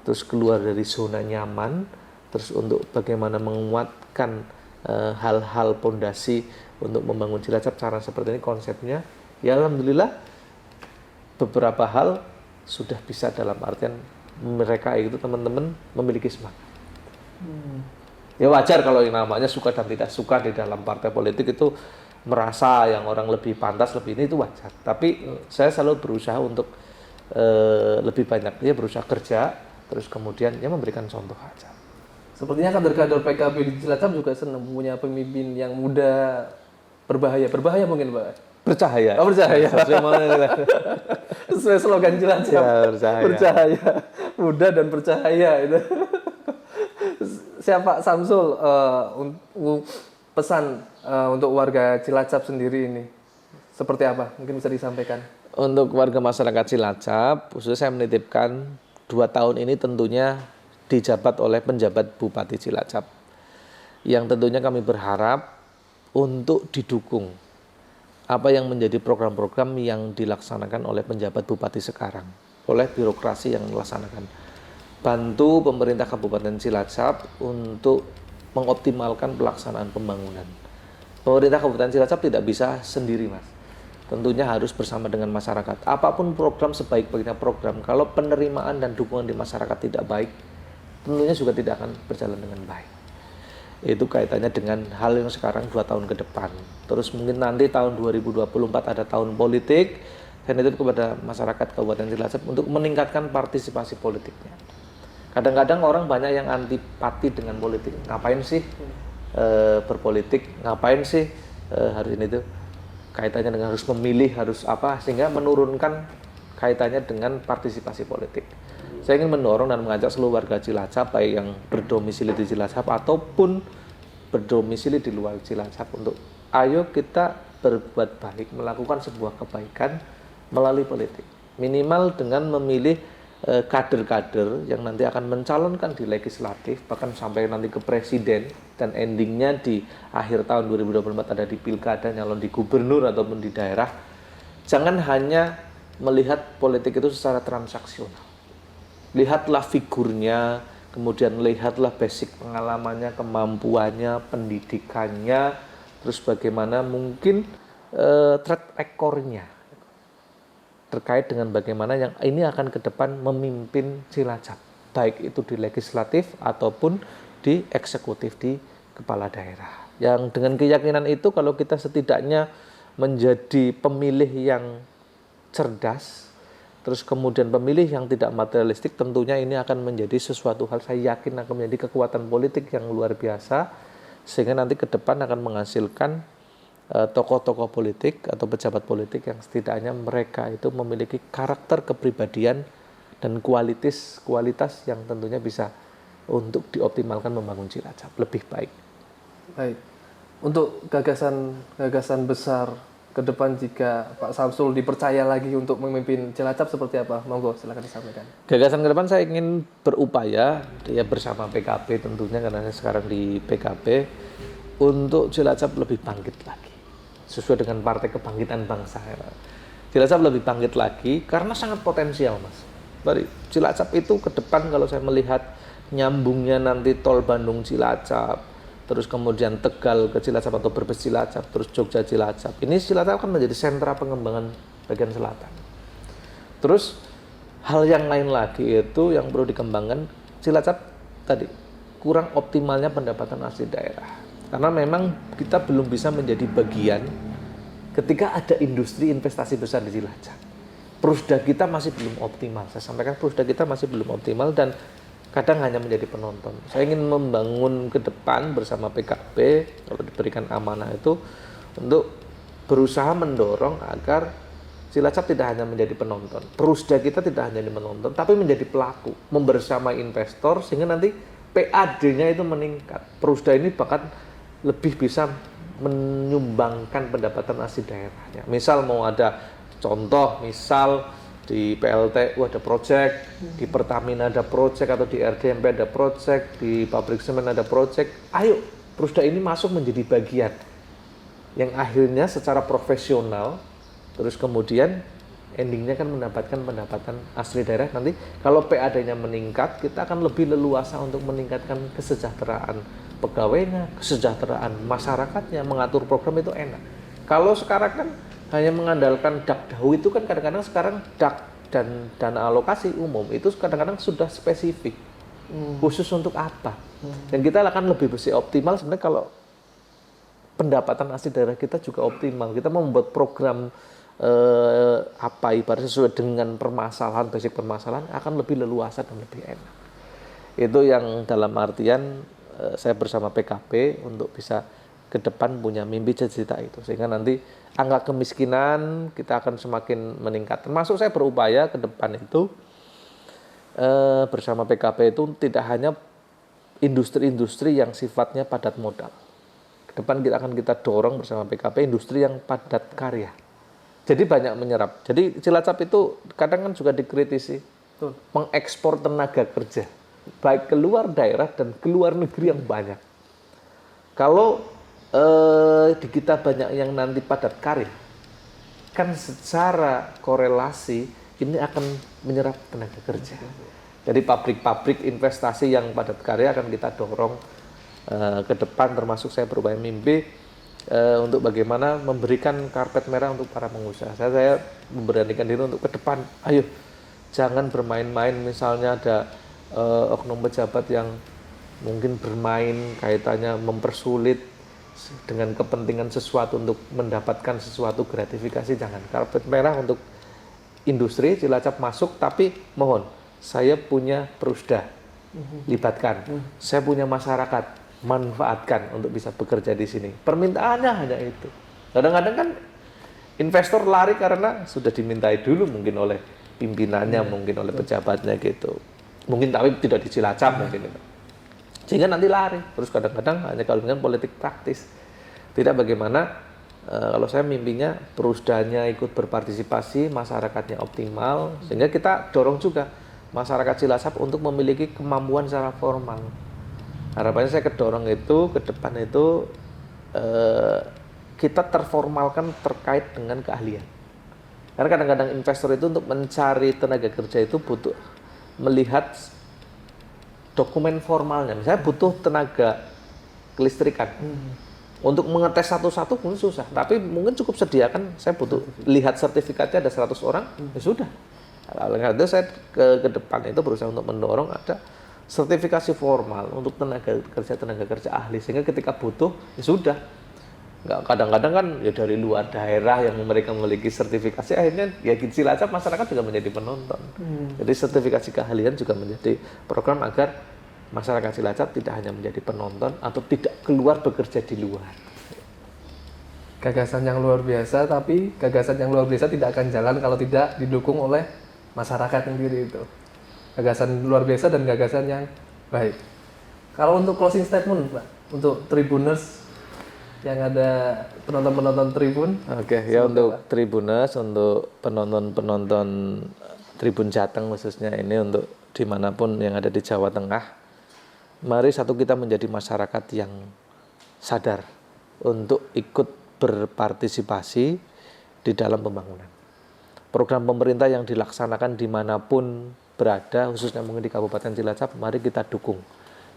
terus keluar dari zona nyaman, terus untuk bagaimana menguatkan hal-hal pondasi untuk membangun Cilacap, cara seperti ini konsepnya. Ya alhamdulillah beberapa hal sudah bisa, dalam artian mereka itu teman-teman memiliki semangat. Ya wajar kalau yang namanya suka dan tidak suka di dalam partai politik itu merasa yang orang lebih pantas, lebih ini, itu wajar. Tapi saya selalu berusaha untuk lebih banyak, dia berusaha kerja, terus kemudian ya memberikan contoh aja. Sepertinya kader-kader PKB di Cilacap juga senang punya pemimpin yang muda, berbahaya mungkin Pak. Bercahaya. Oh, bercahaya. Sesuai slogan Cilacap. Ya, bercahaya. Muda dan bercahaya itu. Siapa Samsul pesan untuk warga Cilacap sendiri ini seperti apa? Mungkin bisa disampaikan. Untuk warga masyarakat Cilacap, khususnya saya menitipkan 2 tahun ini tentunya dijabat oleh penjabat Bupati Cilacap, yang tentunya kami berharap untuk didukung apa yang menjadi program-program yang dilaksanakan oleh penjabat Bupati sekarang, oleh birokrasi yang melaksanakan. Bantu pemerintah Kabupaten Cilacap untuk mengoptimalkan pelaksanaan pembangunan. Pemerintah Kabupaten Cilacap tidak bisa sendiri, Mas. Tentunya harus bersama dengan masyarakat. Apapun program, sebaik-baiknya program, kalau penerimaan dan dukungan di masyarakat tidak baik, tentunya juga tidak akan berjalan dengan baik. Itu kaitannya dengan hal yang sekarang 2 tahun ke depan. Terus mungkin nanti tahun 2024 ada tahun politik. Saya nitip kepada masyarakat Kabupaten Cilacap untuk meningkatkan partisipasi politiknya. Kadang-kadang orang banyak yang antipati dengan politik. Ngapain sih berpolitik? Ngapain sih harus ini tuh? Kaitannya dengan harus memilih, harus apa, sehingga menurunkan kaitannya dengan partisipasi politik. Saya ingin mendorong dan mengajak seluruh warga Cilacap, baik yang berdomisili di Cilacap ataupun berdomisili di luar Cilacap, untuk ayo kita berbuat baik, melakukan sebuah kebaikan melalui politik. Minimal dengan memilih kader-kader yang nanti akan mencalonkan di legislatif, bahkan sampai nanti ke presiden, dan endingnya di akhir tahun 2024 ada di pilkada, nyalon di gubernur ataupun di daerah. Jangan hanya melihat politik itu secara transaksional. Lihatlah figurnya, kemudian lihatlah basic pengalamannya, kemampuannya, pendidikannya, terus bagaimana mungkin track record-nya terkait dengan bagaimana yang ini akan ke depan memimpin Cilacap, baik itu di legislatif ataupun di eksekutif, di kepala daerah. Yang dengan keyakinan itu, kalau kita setidaknya menjadi pemilih yang cerdas, terus kemudian pemilih yang tidak materialistik, tentunya ini akan menjadi sesuatu hal, saya yakin akan menjadi kekuatan politik yang luar biasa, sehingga nanti ke depan akan menghasilkan tokoh-tokoh politik atau pejabat politik yang setidaknya mereka itu memiliki karakter, kepribadian, dan kualitas yang tentunya bisa untuk dioptimalkan membangun Cilacap lebih baik. Baik. Untuk gagasan besar ke depan jika Pak Samsul dipercaya lagi untuk memimpin Cilacap seperti apa? Monggo silakan disampaikan. Gagasan ke depan saya ingin berupaya ya bersama PKB tentunya, karena saya sekarang di PKB, untuk Cilacap lebih bangkit lagi. Sesuai dengan Partai Kebangkitan Bangsa. Cilacap lebih bangkit lagi karena sangat potensial, Mas. Dari Cilacap itu ke depan, kalau saya melihat nyambungnya nanti tol Bandung Cilacap, terus kemudian Tegal ke Cilacap atau Brebes Cilacap, terus Jogja Cilacap. Ini Cilacap akan menjadi sentra pengembangan bagian selatan. Terus hal yang lain lagi itu yang perlu dikembangkan, Cilacap tadi kurang optimalnya pendapatan asli daerah. Karena memang kita belum bisa menjadi bagian ketika ada industri investasi besar di Cilacap. Prusda kita masih belum optimal. Saya sampaikan prusda kita masih belum optimal dan kadang hanya menjadi penonton. Saya ingin membangun ke depan bersama PKB, kalau diberikan amanah itu, untuk berusaha mendorong agar Cilacap tidak hanya menjadi penonton. Prusda kita tidak hanya menonton, tapi menjadi pelaku, membersamai investor, sehingga nanti PAD-nya itu meningkat. Prusda ini bahkan lebih bisa menyumbangkan pendapatan asli daerahnya. Misal mau ada contoh, misal di PLTU ada project, di Pertamina ada project, atau di RDMP ada project, di pabrik semen ada project. Ayo, Prusda ini masuk menjadi bagian yang akhirnya secara profesional, terus kemudian endingnya kan mendapatkan pendapatan asli daerah. Nanti kalau PAD-nya meningkat, kita akan lebih leluasa untuk meningkatkan kesejahteraan pegawainya, kesejahteraan masyarakatnya, mengatur program itu enak. Kalau sekarang kan hanya mengandalkan DAK itu kan kadang-kadang sekarang DAK dan dana alokasi umum itu kadang-kadang sudah spesifik, khusus untuk apa. Dan kita akan lebih bersih optimal sebenarnya kalau pendapatan asli daerah kita juga optimal. Kita mau membuat program ibaratnya sesuai dengan permasalahan, basic permasalahan, akan lebih leluasa dan lebih enak. Itu yang dalam artian saya bersama PKB untuk bisa ke depan punya mimpi cita-cita itu, sehingga nanti angka kemiskinan kita akan semakin meningkat. Termasuk saya berupaya ke depan itu bersama PKB itu tidak hanya industri-industri yang sifatnya padat modal. Ke depan kita dorong bersama PKB industri yang padat karya. Jadi banyak menyerap. Jadi Cilacap itu kadang kan juga dikritisi mengekspor tenaga kerja baik keluar daerah dan keluar negeri yang banyak. Kalau di kita banyak yang nanti padat karya, kan secara korelasi ini akan menyerap tenaga kerja. Jadi pabrik-pabrik investasi yang padat karya akan kita dorong ke depan, termasuk saya berupaya mimpi untuk bagaimana memberikan karpet merah untuk para pengusaha. Saya memberanikan diri untuk ke depan, ayo jangan bermain-main, misalnya ada oknum pejabat yang mungkin bermain kaitannya mempersulit dengan kepentingan sesuatu untuk mendapatkan sesuatu gratifikasi. Jangan. Karpet merah untuk industri Cilacap masuk, tapi mohon saya punya Prusda, libatkan. Saya punya masyarakat, manfaatkan untuk bisa bekerja di sini. Permintaannya hanya itu. Kadang-kadang kan investor lari karena sudah dimintai dulu mungkin oleh pimpinannya, mungkin oleh pejabatnya gitu. Mungkin tapi tidak di Cilacap mungkin. Sehingga nanti lari. Terus kadang-kadang hanya kalau dengan politik praktis. Tidak bagaimana kalau saya mimpinya Prusdanya ikut berpartisipasi, masyarakatnya optimal, sehingga kita dorong juga masyarakat Cilacap untuk memiliki kemampuan secara formal. Harapannya saya kedorong itu ke depan itu kita terformalkan terkait dengan keahlian. Karena kadang-kadang investor itu untuk mencari tenaga kerja itu butuh melihat dokumen formalnya. Misalnya butuh tenaga kelistrikan. Untuk mengetes satu-satu pun susah. Tapi mungkin cukup sediakan, saya butuh lihat sertifikatnya ada 100 orang, ya sudah. Kalau itu saya ke depan itu berusaha untuk mendorong ada sertifikasi formal untuk tenaga kerja ahli. Sehingga ketika butuh, ya sudah. Nggak, kadang-kadang kan ya dari luar daerah yang mereka memiliki sertifikasi, akhirnya ya di Cilacap masyarakat juga menjadi penonton. Jadi sertifikasi keahlian juga menjadi program agar masyarakat Cilacap tidak hanya menjadi penonton atau tidak keluar bekerja di luar. Gagasan yang luar biasa, tapi gagasan yang luar biasa tidak akan jalan kalau tidak didukung oleh masyarakat sendiri itu. Gagasan luar biasa dan gagasan yang baik. Kalau untuk closing statement, Pak, untuk Tribuners yang ada penonton-penonton Tribun. Oke, ya untuk Tribuners, untuk penonton-penonton Tribun Jateng khususnya ini untuk dimanapun yang ada di Jawa Tengah, mari satu kita menjadi masyarakat yang sadar untuk ikut berpartisipasi di dalam pembangunan. Program pemerintah yang dilaksanakan dimanapun berada, khususnya mungkin di Kabupaten Cilacap, mari kita dukung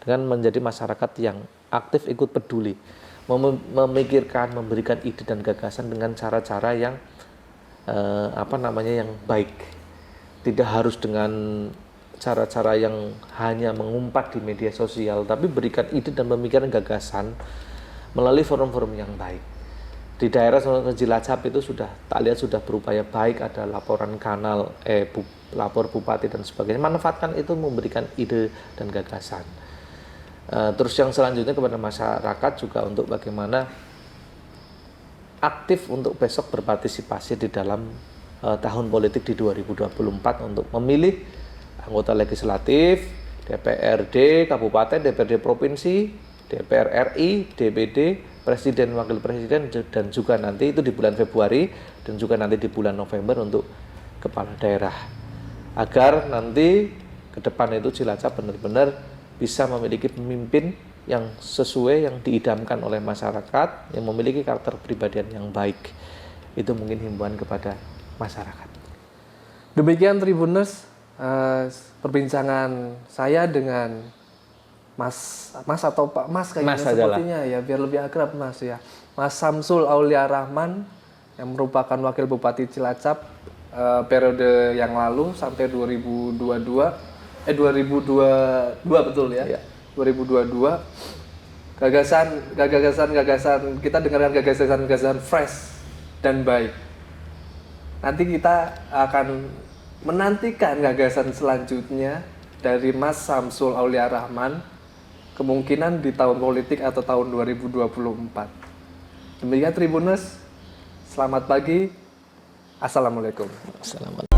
dengan menjadi masyarakat yang aktif ikut peduli, memikirkan, memberikan ide dan gagasan dengan cara-cara yang yang baik. Tidak harus dengan cara-cara yang hanya mengumpat di media sosial, tapi berikan ide dan pemikiran gagasan melalui forum-forum yang baik. Di daerah Cilacap itu sudah, tak lihat sudah berupaya baik, ada laporan kanal, lapor bupati dan sebagainya. Manfaatkan itu, memberikan ide dan gagasan. Terus yang selanjutnya kepada masyarakat juga untuk bagaimana aktif untuk besok berpartisipasi di dalam tahun politik di 2024 untuk memilih anggota legislatif, DPRD Kabupaten, DPRD Provinsi, DPR RI, DPD, Presiden, Wakil Presiden, dan juga nanti itu di bulan Februari dan juga nanti di bulan November untuk kepala daerah agar nanti ke depan itu Cilacap benar-benar bisa memiliki pemimpin yang sesuai, yang diidamkan oleh masyarakat, yang memiliki karakter kepribadian yang baik. Itu mungkin himbauan kepada masyarakat. Demikian Tribuners, perbincangan saya dengan Mas atau Pak Mas kayaknya Mas aja lah. sepertinya ya, biar lebih akrab Mas ya. Mas Samsul Aulia Rahman yang merupakan Wakil Bupati Cilacap periode yang lalu sampai 2022 betul ya. Iya. 2022 gagasan kita dengarkan gagasan fresh dan baik. Nanti kita akan menantikan gagasan selanjutnya dari Mas Samsul Aulia Rahman, kemungkinan di tahun politik atau tahun 2024. Demikian Tribuners, selamat pagi, assalamualaikum. Assalamualaikum.